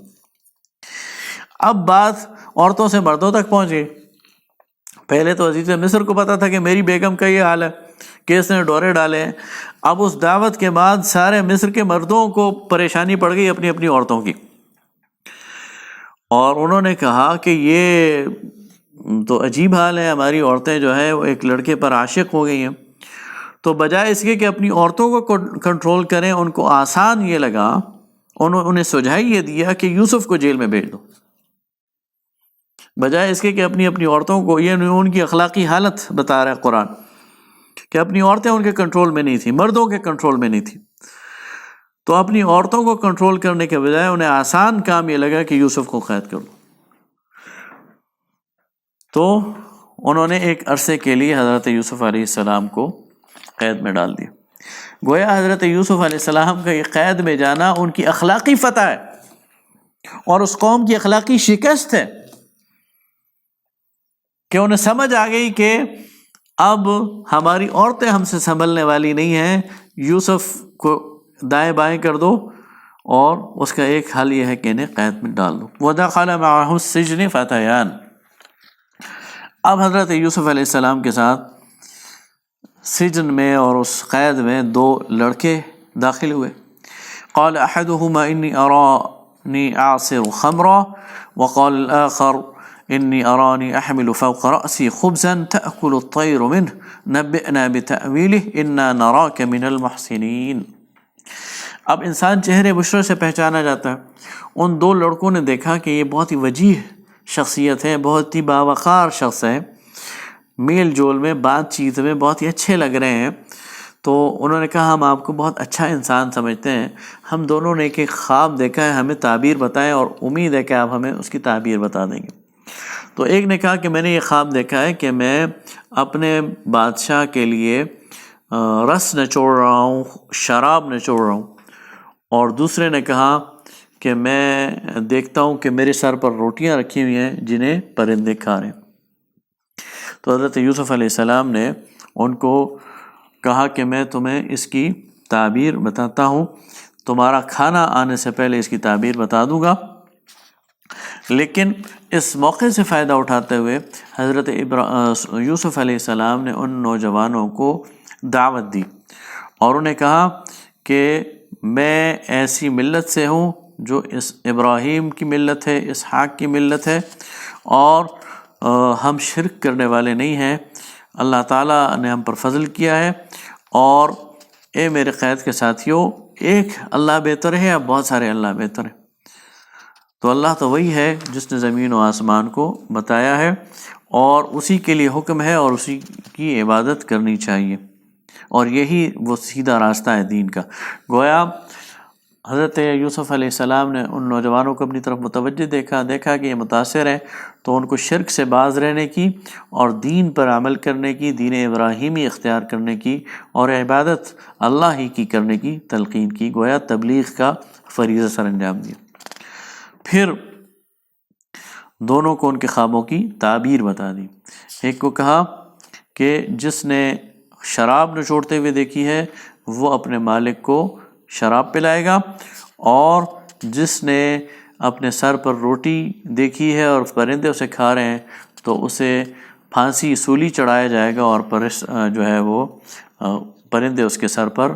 اب بات عورتوں سے مردوں تک پہنچ گئی. پہلے تو عزیز مصر کو پتا تھا کہ میری بیگم کا یہ حال ہے کہ اس نے ڈورے ڈالے ہیں، اب اس دعوت کے بعد سارے مصر کے مردوں کو پریشانی پڑ گئی اپنی اپنی عورتوں کی، اور انہوں نے کہا کہ یہ تو عجیب حال ہے، ہماری عورتیں جو ہے وہ ایک لڑکے پر عاشق ہو گئی ہیں. تو بجائے اس کے کہ اپنی عورتوں کو کنٹرول کریں، ان کو آسان یہ لگا، انہیں سجھائی یہ دیا کہ یوسف کو جیل میں بھیج دو، بجائے اس کے کہ اپنی عورتوں کو، یہ ان کی اخلاقی حالت بتا رہا ہے قرآن کہ اپنی عورتیں ان کے کنٹرول میں نہیں تھیں، مردوں کے کنٹرول میں نہیں تھیں. تو اپنی عورتوں کو کنٹرول کرنے کے بجائے انہیں آسان کام یہ لگا کہ یوسف کو قید کر دو. تو انہوں نے ایک عرصے کے لیے حضرت یوسف علیہ السلام کو قید میں ڈال دیا. گویا حضرت یوسف علیہ السلام کا یہ قید میں جانا ان کی اخلاقی فتح ہے اور اس قوم کی اخلاقی شکست ہے کہ انہیں سمجھ آ گئی کہ اب ہماری عورتیں ہم سے سنبھلنے والی نہیں ہیں، یوسف کو دائیں بائیں کر دو، اور اس کا ایک حل یہ ہے کہ انہیں قید میں ڈال دو. وَدَخَلَ مَعَهُ السِّجْنِ فَتَيَانِ. اب حضرت یوسف علیہ السلام کے ساتھ سجن میں اور اس قید میں دو لڑکے داخل ہوئے. قال احدهما انی ارانی اعصر خمرا وقال الاخر انی ارانی احمل فوق رأسی خبزا تأکل الطیر منه نبئنا بتأویلہ انا نراک من المحسنین۔ اب انسان چہرے بشرے سے پہچانا جاتا ہے۔ ان دو لڑکوں نے دیکھا کہ یہ بہت ہی وجیح شخصیت ہے، بہت ہی باوقار شخص ہے، میل جول میں بات چیت میں بہت ہی اچھے لگ رہے ہیں، تو انہوں نے کہا ہم آپ کو بہت اچھا انسان سمجھتے ہیں، ہم دونوں نے ایک خواب دیکھا ہے، ہمیں تعبیر بتائیں اور امید ہے کہ آپ ہمیں اس کی تعبیر بتا دیں گے۔ تو ایک نے کہا کہ میں نے یہ خواب دیکھا ہے کہ میں اپنے بادشاہ کے لیے رس نچوڑ رہا ہوں، شراب نچوڑ رہا ہوں، اور دوسرے نے کہا کہ میں دیکھتا ہوں کہ میرے سر پر روٹیاں رکھی ہوئی ہیں جنہیں پرندے کھا رہے ہیں۔ تو حضرت یوسف علیہ السلام نے ان کو کہا کہ میں تمہیں اس کی تعبیر بتاتا ہوں، تمہارا کھانا آنے سے پہلے اس کی تعبیر بتا دوں گا۔ لیکن اس موقع سے فائدہ اٹھاتے ہوئے حضرت یوسف علیہ السلام نے ان نوجوانوں کو دعوت دی اور انہیں کہا کہ میں ایسی ملت سے ہوں جو اس ابراہیم کی ملت ہے، اسحاق کی ملت ہے، اور ہم شرک کرنے والے نہیں ہیں، اللہ تعالیٰ نے ہم پر فضل کیا ہے، اور اے میرے قید کے ساتھیوں، ایک اللہ بہتر ہے یا بہت سارے اللہ بہتر ہیں؟ تو اللہ تو وہی ہے جس نے زمین و آسمان کو بتایا ہے، اور اسی کے لیے حکم ہے اور اسی کی عبادت کرنی چاہیے، اور یہی وہ سیدھا راستہ ہے دین کا۔ گویا حضرت یوسف علیہ السلام نے ان نوجوانوں کو اپنی طرف متوجہ دیکھا کہ یہ متاثر ہیں، تو ان کو شرک سے باز رہنے کی اور دین پر عمل کرنے کی، دین ابراہیمی اختیار کرنے کی اور عبادت اللہ ہی کی کرنے کی تلقین کی، گویا تبلیغ کا فریضہ سر انجام دیا۔ پھر دونوں کو ان کے خوابوں کی تعبیر بتا دی۔ ایک کو کہا کہ جس نے شراب نچوڑتے ہوئے دیکھی ہے وہ اپنے مالک کو شراب پلائے گا، اور جس نے اپنے سر پر روٹی دیکھی ہے اور پرندے اسے کھا رہے ہیں تو اسے پھانسی سولی چڑھایا جائے گا، اور جو ہے وہ پرندے اس کے سر پر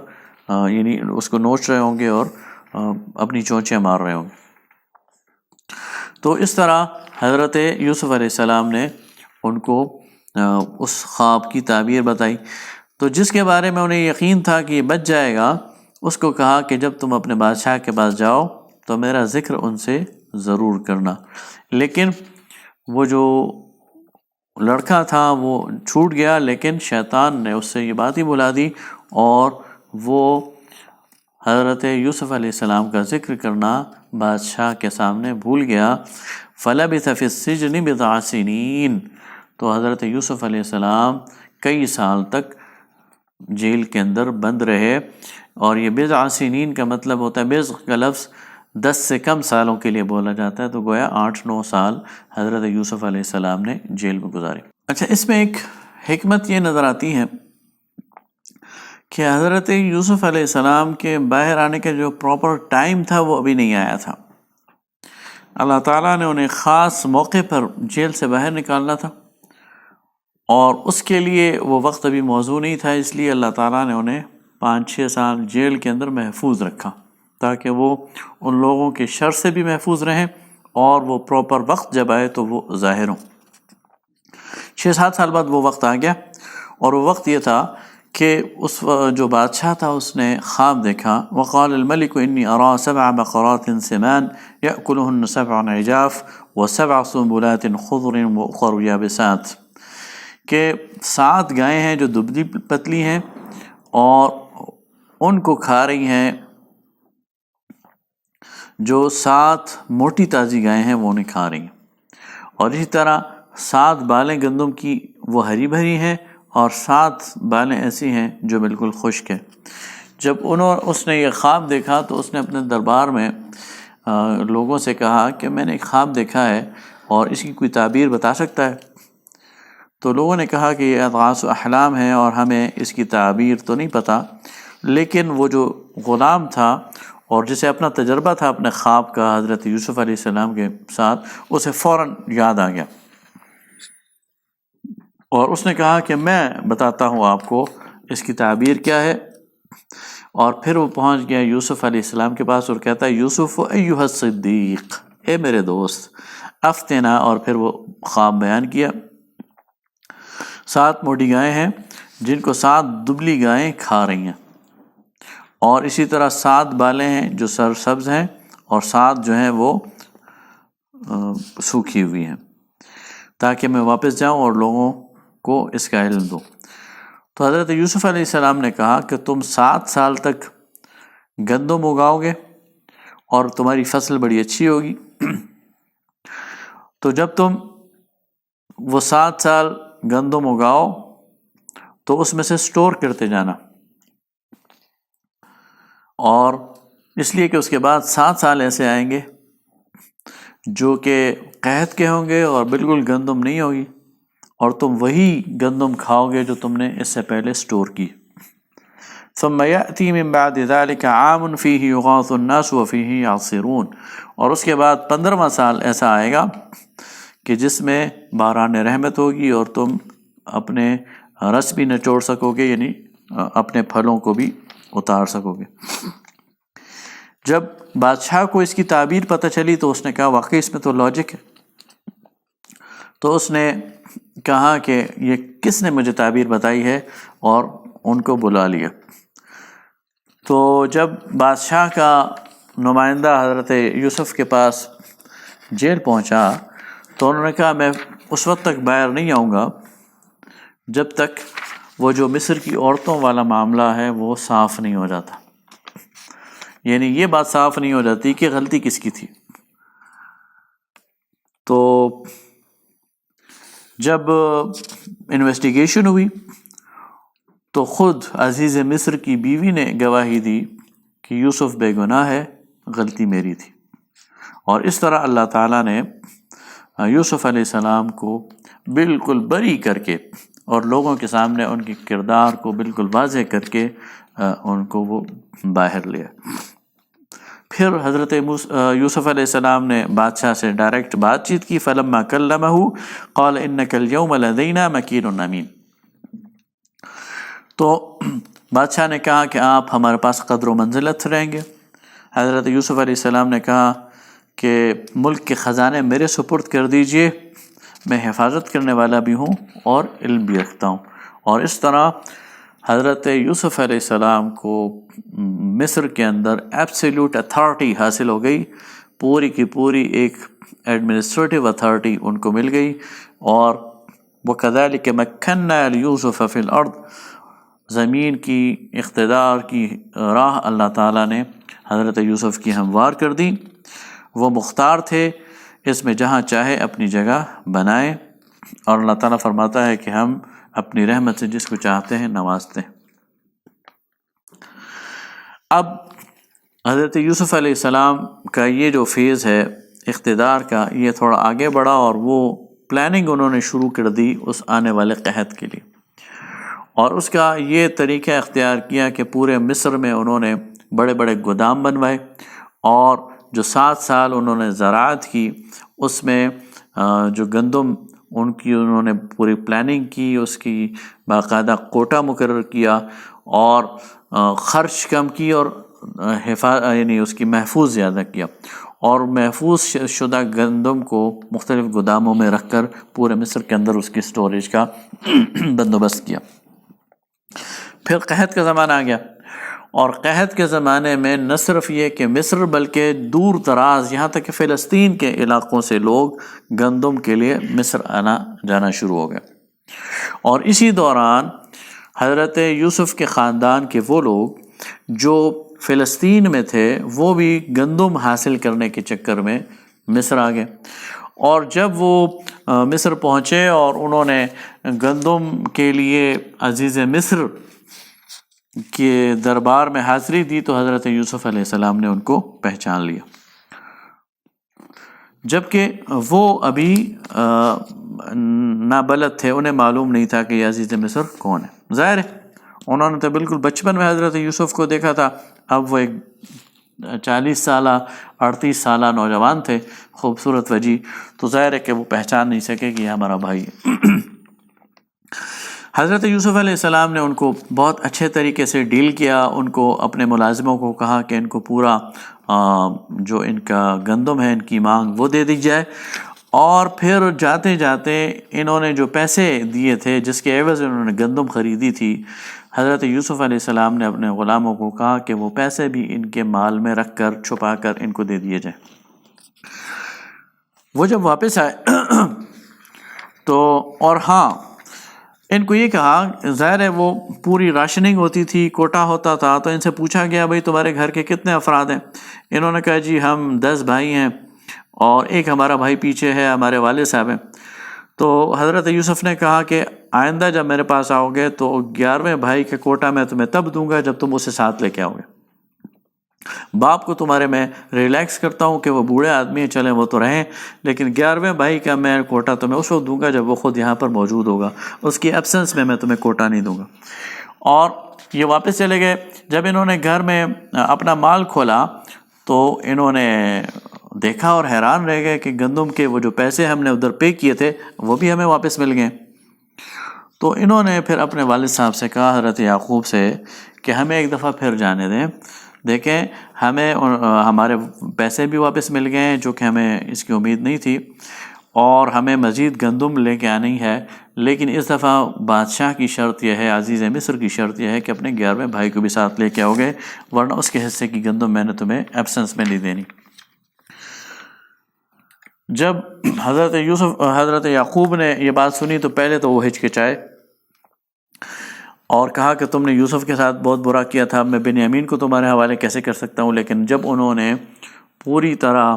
یعنی اس کو نوچ رہے ہوں گے اور اپنی چونچیں مار رہے ہوں گے۔ تو اس طرح حضرت یوسف علیہ السلام نے ان کو اس خواب کی تعبیر بتائی۔ تو جس کے بارے میں انہیں یقین تھا کہ یہ بچ جائے گا، اس کو کہا کہ جب تم اپنے بادشاہ کے پاس جاؤ تو میرا ذکر ان سے ضرور کرنا۔ لیکن وہ جو لڑکا تھا وہ چھوٹ گیا، لیکن شیطان نے اس سے یہ بات ہی بلا دی، اور وہ حضرت یوسف علیہ السلام کا ذکر کرنا بادشاہ کے سامنے بھول گیا۔ فَلَبِثَ فِي السِّجْنِ بِضْعَ سِنِينَ، تو حضرت یوسف علیہ السلام کئی سال تک جیل کے اندر بند رہے، اور یہ بضع سنین کا مطلب ہوتا ہے، بضع کا لفظ 10 سے کم سالوں کے لیے بولا جاتا ہے، تو گویا 8-9 سال حضرت یوسف علیہ السلام نے جیل میں گزارے۔ اچھا، اس میں ایک حکمت یہ نظر آتی ہے کہ حضرت یوسف علیہ السلام کے باہر آنے کا جو پراپر ٹائم تھا وہ ابھی نہیں آیا تھا۔ اللہ تعالیٰ نے انہیں خاص موقع پر جیل سے باہر نکالنا تھا، اور اس کے لیے وہ وقت ابھی موزوں نہیں تھا، اس لیے اللہ تعالیٰ نے انہیں 5-6 سال جیل کے اندر محفوظ رکھا تاکہ وہ ان لوگوں کے شر سے بھی محفوظ رہیں، اور وہ پراپر وقت جب آئے تو وہ ظاہر ہوں۔ 6-7 سال بعد وہ وقت آ گیا، اور وہ وقت یہ تھا کہ اس جو بادشاہ تھا اس نے خواب دیکھا۔ وقال الملك انی ارى 7 بقرات سمان يأكلهن 7 عجاف و7 سنبلات خضر واخر یابسات، کہ 7 گائیں ہیں جو دبلی پتلی ہیں اور ان کو کھا رہی ہیں، جو 7 موٹی تازی گائیں ہیں وہ انہیں کھا رہی ہیں، اور اسی طرح 7 بالیں گندم کی وہ ہری بھری ہیں، اور 7 بالیں ایسی ہیں جو بالکل خشک ہیں۔ جب اس نے یہ خواب دیکھا تو اس نے اپنے دربار میں لوگوں سے کہا کہ میں نے ایک خواب دیکھا ہے اور اس کی کوئی تعبیر بتا سکتا ہے؟ تو لوگوں نے کہا کہ یہ اضغاث و احلام ہے اور ہمیں اس کی تعبیر تو نہیں پتہ، لیکن وہ جو غلام تھا اور جسے اپنا تجربہ تھا اپنے خواب کا حضرت یوسف علیہ السلام کے ساتھ، اسے فوراً یاد آ گیا، اور اس نے کہا کہ میں بتاتا ہوں آپ کو اس کی تعبیر کیا ہے۔ اور پھر وہ پہنچ گیا یوسف علیہ السلام کے پاس اور کہتا ہے، یوسف ایھا الصدیق، اے میرے دوست، افتنا، اور پھر وہ خواب بیان کیا، 7 موٹی گائیں ہیں جن کو 7 دبلی گائیں کھا رہی ہیں، اور اسی طرح 7 بالیں ہیں جو سرسبز ہیں، اور 7 جو ہیں وہ سوکھی ہوئی ہیں، تاکہ میں واپس جاؤں اور لوگوں کو اس کا علم دوں۔ تو حضرت یوسف علیہ السلام نے کہا کہ تم 7 سال تک گندم اگاؤ گے اور تمہاری فصل بڑی اچھی ہوگی، تو جب تم وہ 7 سال گندم اگاؤ تو اس میں سے سٹور کرتے جانا، اور اس لیے کہ اس کے بعد 7 سال ایسے آئیں گے جو کہ قحط کے ہوں گے اور بالکل گندم نہیں ہوگی، اور تم وہی گندم کھاؤ گے جو تم نے اس سے پہلے سٹور کی۔ ثم يأتي من بعد ذلك عام فيه يغاث الناس وفيه يعصرون، اور اس کے بعد 15واں سال ایسا آئے گا کہ جس میں باران رحمت ہوگی اور تم اپنے رس بھی نچوڑ سکو گے، یعنی اپنے پھلوں کو بھی اتار سکو گے۔ جب بادشاہ کو اس کی تعبیر پتہ چلی تو اس نے کہا واقعی اس میں تو لاجک ہے، تو اس نے کہا کہ یہ کس نے مجھے تعبیر بتائی ہے، اور ان کو بلا لیا۔ تو جب بادشاہ کا نمائندہ حضرت یوسف کے پاس جیل پہنچا تو انہوں نے کہا میں اس وقت تک باہر نہیں آؤں گا جب تک وہ جو مصر کی عورتوں والا معاملہ ہے وہ صاف نہیں ہو جاتا، یعنی یہ بات صاف نہیں ہو جاتی کہ غلطی کس کی تھی۔ تو جب انویسٹیگیشن ہوئی تو خود عزیز مصر کی بیوی نے گواہی دی کہ یوسف بے گناہ ہے، غلطی میری تھی، اور اس طرح اللہ تعالیٰ نے یوسف علیہ السلام کو بالکل بری کر کے اور لوگوں کے سامنے ان کے کردار کو بالکل واضح کر کے ان کو وہ باہر لیا۔ پھر حضرت یوسف علیہ السلام نے بادشاہ سے ڈائریکٹ بات چیت کی، فلما کلمہ قال انک اليوم لدینا مکین امین، تو بادشاہ نے کہا کہ آپ ہمارے پاس قدر و منزلت رہیں گے۔ حضرت یوسف علیہ السلام نے کہا کہ ملک کے خزانے میرے سپرد کر دیجئے، میں حفاظت کرنے والا بھی ہوں اور علم بھی رکھتا ہوں، اور اس طرح حضرت یوسف علیہ السلام کو مصر کے اندر ایبسلیوٹ اتھارٹی حاصل ہو گئی، پوری کی پوری ایک ایڈمنسٹریٹو اتھارٹی ان کو مل گئی، اور وَكَذَلِكَ مَكَّنَّا لِيُوسُفَ فِي الْأَرْضِ، زمین کی اقتدار کی راہ اللہ تعالیٰ نے حضرت یوسف کی ہموار کر دی، وہ مختار تھے اس میں جہاں چاہے اپنی جگہ بنائیں، اور اللہ تعالیٰ فرماتا ہے کہ ہم اپنی رحمت سے جس کو چاہتے ہیں نوازتے ہیں۔ اب حضرت یوسف علیہ السلام کا یہ جو فیز ہے اقتدار کا، یہ تھوڑا آگے بڑھا، اور وہ پلاننگ انہوں نے شروع کر دی اس آنے والے قحط کے لیے، اور اس کا یہ طریقہ اختیار کیا کہ پورے مصر میں انہوں نے بڑے بڑے گودام بنوائے، اور جو 7 سال انہوں نے زراعت کی اس میں جو گندم ان کی انہوں نے پوری پلاننگ کی، اس کی باقاعدہ کوٹا مقرر کیا، اور خرچ کم کی، اور یعنی اس کی محفوظ زیادہ کیا، اور محفوظ شدہ گندم کو مختلف گوداموں میں رکھ کر پورے مصر کے اندر اس کی سٹوریج کا بندوبست کیا۔ پھر قحط کا زمانہ آ گیا، اور قحط کے زمانے میں نہ صرف یہ کہ مصر بلکہ دور دراز یہاں تک کہ فلسطین کے علاقوں سے لوگ گندم کے لیے مصر آنا جانا شروع ہو گئے، اور اسی دوران حضرت یوسف کے خاندان کے وہ لوگ جو فلسطین میں تھے وہ بھی گندم حاصل کرنے کے چکر میں مصر آ گئے، اور جب وہ مصر پہنچے اور انہوں نے گندم کے لیے عزیز مصر کے دربار میں حاضری دی تو حضرت یوسف علیہ السلام نے ان کو پہچان لیا، جبکہ وہ ابھی نابلد تھے، انہیں معلوم نہیں تھا کہ یہ عزیز مصر کون ہے۔ ظاہر ہے انہوں نے تو بالکل بچپن میں حضرت یوسف کو دیکھا تھا، اب وہ ایک 40 سالہ 38 سالہ نوجوان تھے، خوبصورت وجہ، تو ظاہر ہے کہ وہ پہچان نہیں سکے کہ یہ ہمارا بھائی ہے۔ حضرت یوسف علیہ السلام نے ان کو بہت اچھے طریقے سے ڈیل کیا، ان کو اپنے ملازموں کو کہا کہ ان کو پورا جو ان کا گندم ہے ان کی مانگ وہ دے دی جائے، اور پھر جاتے جاتے انہوں نے جو پیسے دیے تھے جس کے عوض انہوں نے گندم خریدی تھی، حضرت یوسف علیہ السلام نے اپنے غلاموں کو کہا کہ وہ پیسے بھی ان کے مال میں رکھ کر چھپا کر ان کو دے دیے جائیں۔ وہ جب واپس آئے تو اور ہاں ان کو یہ کہا، ظاہر ہے وہ پوری راشننگ ہوتی تھی، کوٹا ہوتا تھا، تو ان سے پوچھا گیا بھائی تمہارے گھر کے کتنے افراد ہیں؟ انہوں نے کہا جی ہم 10 بھائی ہیں اور ایک ہمارا بھائی پیچھے ہے، ہمارے والد صاحب ہیں۔ تو حضرت یوسف نے کہا کہ آئندہ جب میرے پاس آؤ گے تو 11ویں بھائی کا کوٹا میں تمہیں تب دوں گا جب تم اسے ساتھ لے کے آؤ گے۔ باپ کو تمہارے میں ریلیکس کرتا ہوں کہ وہ بوڑھے آدمی ہیں، چلیں وہ تو رہیں، لیکن 11ویں بھائی کا میں کوٹا تمہیں اس وقت دوں گا جب وہ خود یہاں پر موجود ہوگا، اس کی ایبسنس میں تمہیں کوٹا نہیں دوں گا۔ اور یہ واپس چلے گئے۔ جب انہوں نے گھر میں اپنا مال کھولا تو انہوں نے دیکھا اور حیران رہ گئے کہ گندم کے وہ جو پیسے ہم نے ادھر پے کیے تھے وہ بھی ہمیں واپس مل گئے۔ تو انہوں نے پھر اپنے والد صاحب سے کہا، حضرت یعقوب سے، کہ ہمیں ایک دفعہ پھر جانے دیں، دیکھیں ہمیں ہمارے پیسے بھی واپس مل گئے ہیں جو کہ ہمیں اس کی امید نہیں تھی، اور ہمیں مزید گندم لے کے آنی ہے، لیکن اس دفعہ بادشاہ کی شرط یہ ہے، عزیز مصر کی شرط یہ ہے کہ اپنے 11ویں بھائی کو بھی ساتھ لے کے آؤ گے، ورنہ اس کے حصے کی گندم میں نے تمہیں ایبسنس میں نہیں دینی۔ جب حضرت یعقوب نے یہ بات سنی تو پہلے تو وہ ہچکچائے اور کہا کہ تم نے یوسف کے ساتھ بہت برا کیا تھا، میں بنیامین کو تمہارے حوالے کیسے کر سکتا ہوں؟ لیکن جب انہوں نے پوری طرح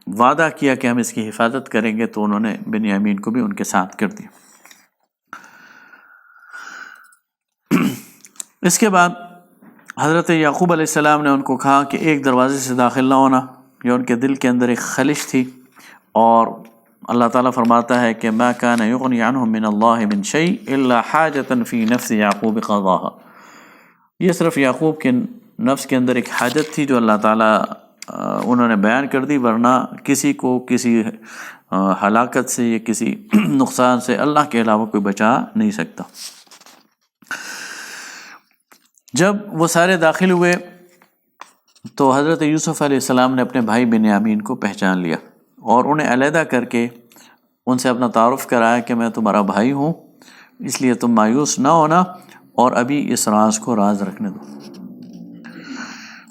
وعدہ کیا کہ ہم اس کی حفاظت کریں گے تو انہوں نے بنیامین کو بھی ان کے ساتھ کر دیا۔ اس کے بعد حضرت یعقوب علیہ السلام نے ان کو کہا کہ ایک دروازے سے داخل نہ ہونا، یہ ان کے دل کے اندر ایک خلش تھی، اور اللہ تعالیٰ فرماتا ہے کہ ما کان یغنی عنہم من اللہ من شیء الا حاجۃ فی نفس یعقوب قضاها، یہ صرف یعقوب کے نفس کے اندر ایک حاجت تھی جو اللہ تعالیٰ انہوں نے بیان کر دی، ورنہ کسی کو کسی ہلاکت سے یا کسی نقصان سے اللہ کے علاوہ کوئی بچا نہیں سکتا۔ جب وہ سارے داخل ہوئے تو حضرت یوسف علیہ السلام نے اپنے بھائی بنیامین کو پہچان لیا اور انہیں علیحدہ کر کے ان سے اپنا تعارف کرایا کہ میں تمہارا بھائی ہوں، اس لیے تم مایوس نہ ہونا اور ابھی اس راز کو راز رکھنے دو۔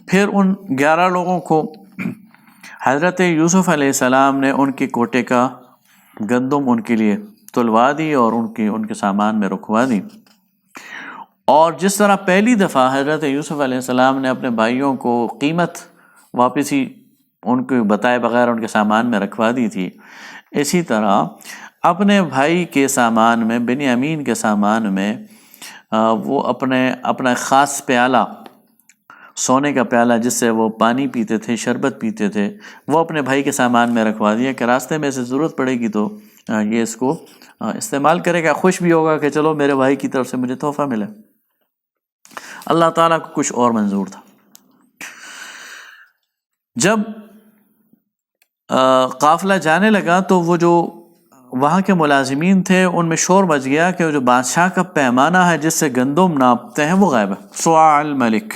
پھر ان 11 لوگوں کو حضرت یوسف علیہ السلام نے ان کے کوٹے کا گندم ان کے لیے تلوا دی اور ان کے سامان میں رکھوا دی، اور جس طرح پہلی دفعہ حضرت یوسف علیہ السلام نے اپنے بھائیوں کو قیمت واپس ہی ان کو بتائے بغیر ان کے سامان میں رکھوا دی تھی، اسی طرح اپنے بھائی کے سامان میں، بنیامین کے سامان میں، وہ اپنا خاص پیالہ، سونے کا پیالہ جس سے وہ پانی پیتے تھے، شربت پیتے تھے، وہ اپنے بھائی کے سامان میں رکھوا دیا کہ راستے میں سے ضرورت پڑے گی تو یہ اس کو استعمال کرے گا، خوش بھی ہوگا کہ چلو میرے بھائی کی طرف سے مجھے تحفہ ملے۔ اللہ تعالیٰ کو کچھ اور منظور تھا۔ جب قافلہ جانے لگا تو وہ جو وہاں کے ملازمین تھے ان میں شور مچ گیا کہ جو بادشاہ کا پیمانہ ہے جس سے گندم ناپتے ہیں وہ غائب ہے، صواع الملک۔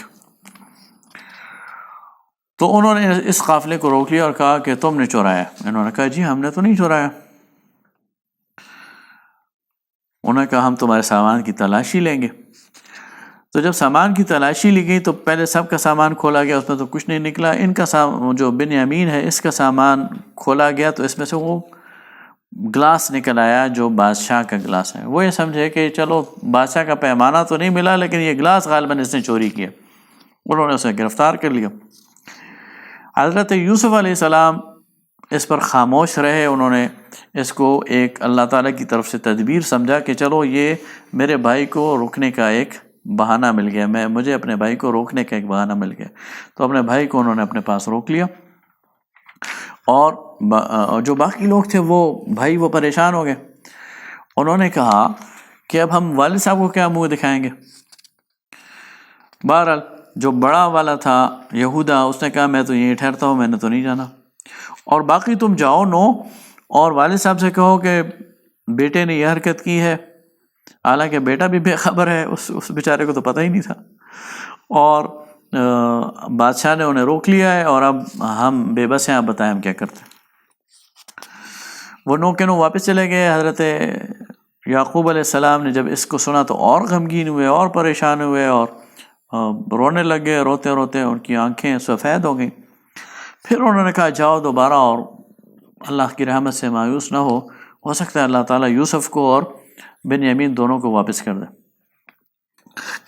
تو انہوں نے اس قافلے کو روک لیا اور کہا کہ تم نے چورایا۔ انہوں نے کہا جی ہم نے تو نہیں چورایا۔ انہوں نے کہا ہم تمہارے سامان کی تلاشی لیں گے۔ تو جب سامان کی تلاشی لی گئی تو پہلے سب کا سامان کھولا گیا، اس میں تو کچھ نہیں نکلا۔ ان کا جو بنیامین ہے اس کا سامان کھولا گیا تو اس میں سے وہ گلاس نکل آیا جو بادشاہ کا گلاس ہے۔ وہ یہ سمجھے کہ چلو بادشاہ کا پیمانہ تو نہیں ملا لیکن یہ گلاس غالباً اس نے چوری کیا۔ انہوں نے اسے گرفتار کر لیا۔ حضرت یوسف علیہ السلام اس پر خاموش رہے، انہوں نے اس کو ایک اللہ تعالیٰ کی طرف سے تدبیر سمجھا کہ چلو یہ میرے بھائی کو روکنے کا ایک بہانہ مل گیا، مجھے اپنے بھائی کو روکنے کا ایک بہانہ مل گیا۔ تو اپنے بھائی کو انہوں نے اپنے پاس روک لیا، اور جو باقی لوگ تھے وہ پریشان ہو گئے۔ انہوں نے کہا کہ اب ہم والد صاحب کو کیا منہ دکھائیں گے؟ بہرحال جو بڑا والا تھا یہودا، اس نے کہا میں تو یہیں ٹھہرتا ہوں، میں نے تو نہیں جانا، اور باقی تم جاؤ اور والد صاحب سے کہو کہ بیٹے نے یہ حرکت کی ہے، حالانکہ بیٹا بھی بے خبر ہے، اس بیچارے کو تو پتہ ہی نہیں تھا، اور بادشاہ نے انہیں روک لیا ہے اور اب ہم بے بس ہیں، آپ بتائیں ہم کیا کرتے ہیں۔ وہ نو کے نو واپس چلے گئے۔ حضرت یعقوب علیہ السلام نے جب اس کو سنا تو اور غمگین ہوئے اور پریشان ہوئے اور رونے لگے، روتے روتے ان کی آنکھیں سفید ہو گئیں۔ پھر انہوں نے کہا جاؤ دوبارہ اور اللہ کی رحمت سے مایوس نہ ہو سکتا ہے اللہ تعالیٰ یوسف کو اور بنیامین دونوں کو واپس کر دے۔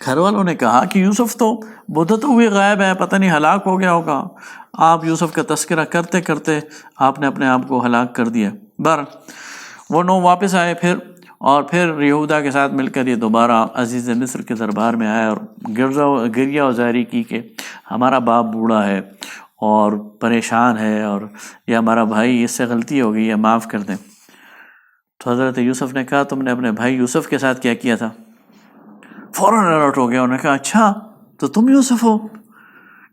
گھر والوں نے کہا کہ یوسف تو مدت ہوئی غائب ہے، پتہ نہیں ہلاک ہو گیا ہوگا، آپ یوسف کا تذکرہ کرتے کرتے آپ نے اپنے آپ کو ہلاک کر دیا۔ بہرحال وہ نو واپس آئے پھر یہودا کے ساتھ مل کر یہ دوبارہ عزیز مصر کے دربار میں آئے اور گریہ وزاری کی کہ ہمارا باپ بوڑھا ہے اور پریشان ہے، اور یہ ہمارا بھائی، اس سے غلطی ہو گئی ہے، معاف کر دیں۔ تو حضرت یوسف نے کہا تم نے اپنے بھائی یوسف کے ساتھ کیا کیا تھا؟ فوراً الرٹ ہو گیا، انہوں نے کہا اچھا تو تم یوسف ہو؟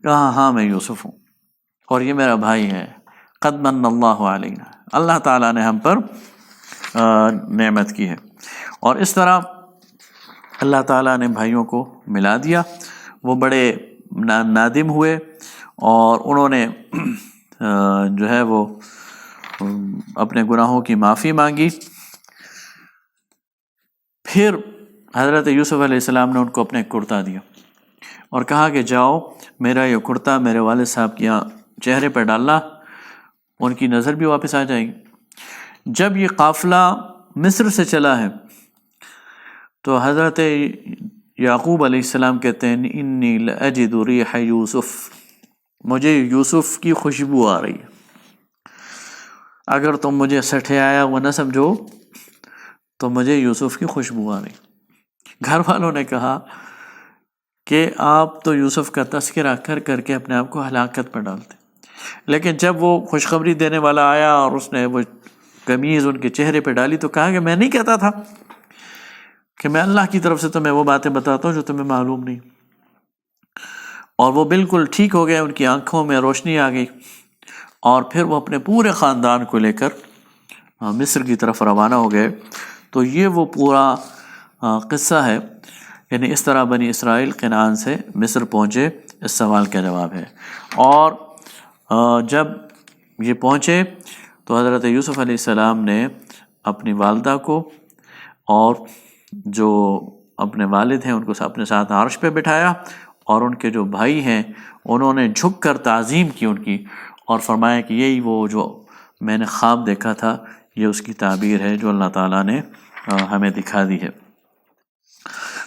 کہا ہاں میں یوسف ہوں اور یہ میرا بھائی ہے۔ قد من اللہ علینا، اللہ تعالیٰ نے ہم پر نعمت کی ہے۔ اور اس طرح اللہ تعالیٰ نے بھائیوں کو ملا دیا۔ وہ بڑے نادم ہوئے اور انہوں نے جو ہے وہ اپنے گناہوں کی معافی مانگی۔ پھر حضرت یوسف علیہ السلام نے ان کو اپنے کرتا دیا اور کہا کہ جاؤ میرا یہ کرتا میرے والد صاحب کے چہرے پر ڈالنا، ان کی نظر بھی واپس آ جائے گی۔ جب یہ قافلہ مصر سے چلا ہے تو حضرت یعقوب علیہ السلام کہتے ہیں انی لاجد ریح یوسف، مجھے یوسف کی خوشبو آ رہی ہے۔ اگر تم مجھے سٹھے آیا وہ نہ سمجھو تو مجھے یوسف کی خوشبو آ رہی۔ گھر والوں نے کہا کہ آپ تو یوسف کا تذکرہ کر کر کے اپنے آپ کو ہلاکت پر ڈالتے، لیکن جب وہ خوشخبری دینے والا آیا اور اس نے وہ قمیض ان کے چہرے پہ ڈالی تو کہا کہ میں نہیں کہتا تھا کہ میں اللہ کی طرف سے تمہیں وہ باتیں بتاتا ہوں جو تمہیں معلوم نہیں۔ اور وہ بالکل ٹھیک ہو گئے، ان کی آنکھوں میں روشنی آ گئی اور پھر وہ اپنے پورے خاندان کو لے کر مصر کی طرف روانہ ہو گئے۔ تو یہ وہ پورا قصہ ہے، یعنی اس طرح بنی اسرائیل کنعان سے مصر پہنچے، اس سوال کا جواب ہے۔ اور جب یہ پہنچے تو حضرت یوسف علیہ السلام نے اپنی والدہ کو اور جو اپنے والد ہیں ان کو اپنے ساتھ عرش پہ بٹھایا، اور ان کے جو بھائی ہیں انہوں نے جھک کر تعظیم کی ان کی، اور فرمایا کہ یہی وہ جو میں نے خواب دیکھا تھا، یہ اس کی تعبیر ہے جو اللہ تعالیٰ نے ہمیں دکھا دی ہے۔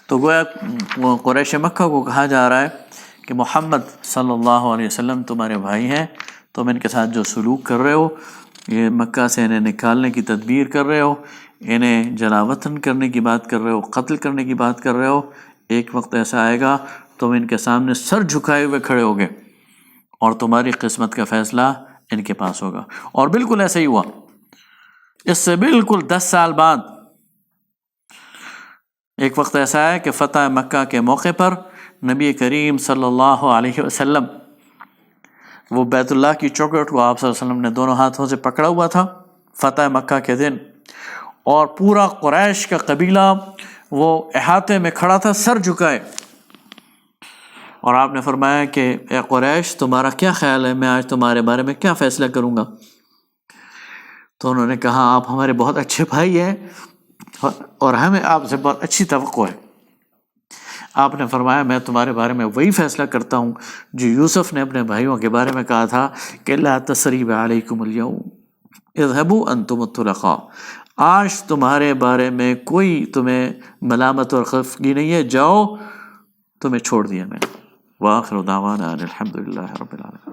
تو گویا قریش مکہ کو کہا جا رہا ہے کہ محمد صلی اللہ علیہ وسلم تمہارے بھائی ہیں، تم ان کے ساتھ جو سلوک کر رہے ہو، یہ مکہ سے انہیں نکالنے کی تدبیر کر رہے ہو، انہیں جلا وطن کرنے کی بات کر رہے ہو، قتل کرنے کی بات کر رہے ہو، ایک وقت ایسا آئے گا تم ان کے سامنے سر جھکائے ہوئے کھڑے ہوگے اور تمہاری قسمت کا فیصلہ ان کے پاس ہوگا۔ اور بالکل ایسا ہی ہوا۔ اس سے بالکل 10 سال بعد ایک وقت ایسا ہے کہ فتح مکہ کے موقع پر نبی کریم صلی اللہ علیہ وسلم وہ بیت اللہ کی چوکھٹ کو آپ صلی اللہ علیہ وسلم نے دونوں ہاتھوں سے پکڑا ہوا تھا فتح مکہ کے دن، اور پورا قریش کا قبیلہ وہ احاطے میں کھڑا تھا سر جھکائے، اور آپ نے فرمایا کہ اے قریش تمہارا کیا خیال ہے، میں آج تمہارے بارے میں کیا فیصلہ کروں گا؟ تو انہوں نے کہا آپ ہمارے بہت اچھے بھائی ہیں اور ہمیں آپ سے بہت اچھی توقع ہے۔ آپ نے فرمایا میں تمہارے بارے میں وہی فیصلہ کرتا ہوں جو یوسف نے اپنے بھائیوں کے بارے میں کہا تھا کہ لا تثریب علیکم اليوم اذهبوا انتم الطلقاء، آج تمہارے بارے میں کوئی تمہیں ملامت اور خفگی نہیں ہے، جاؤ تمہیں چھوڑ دیا میں نے۔ وآخر دعوانا ان الحمد للہ رب العالمین۔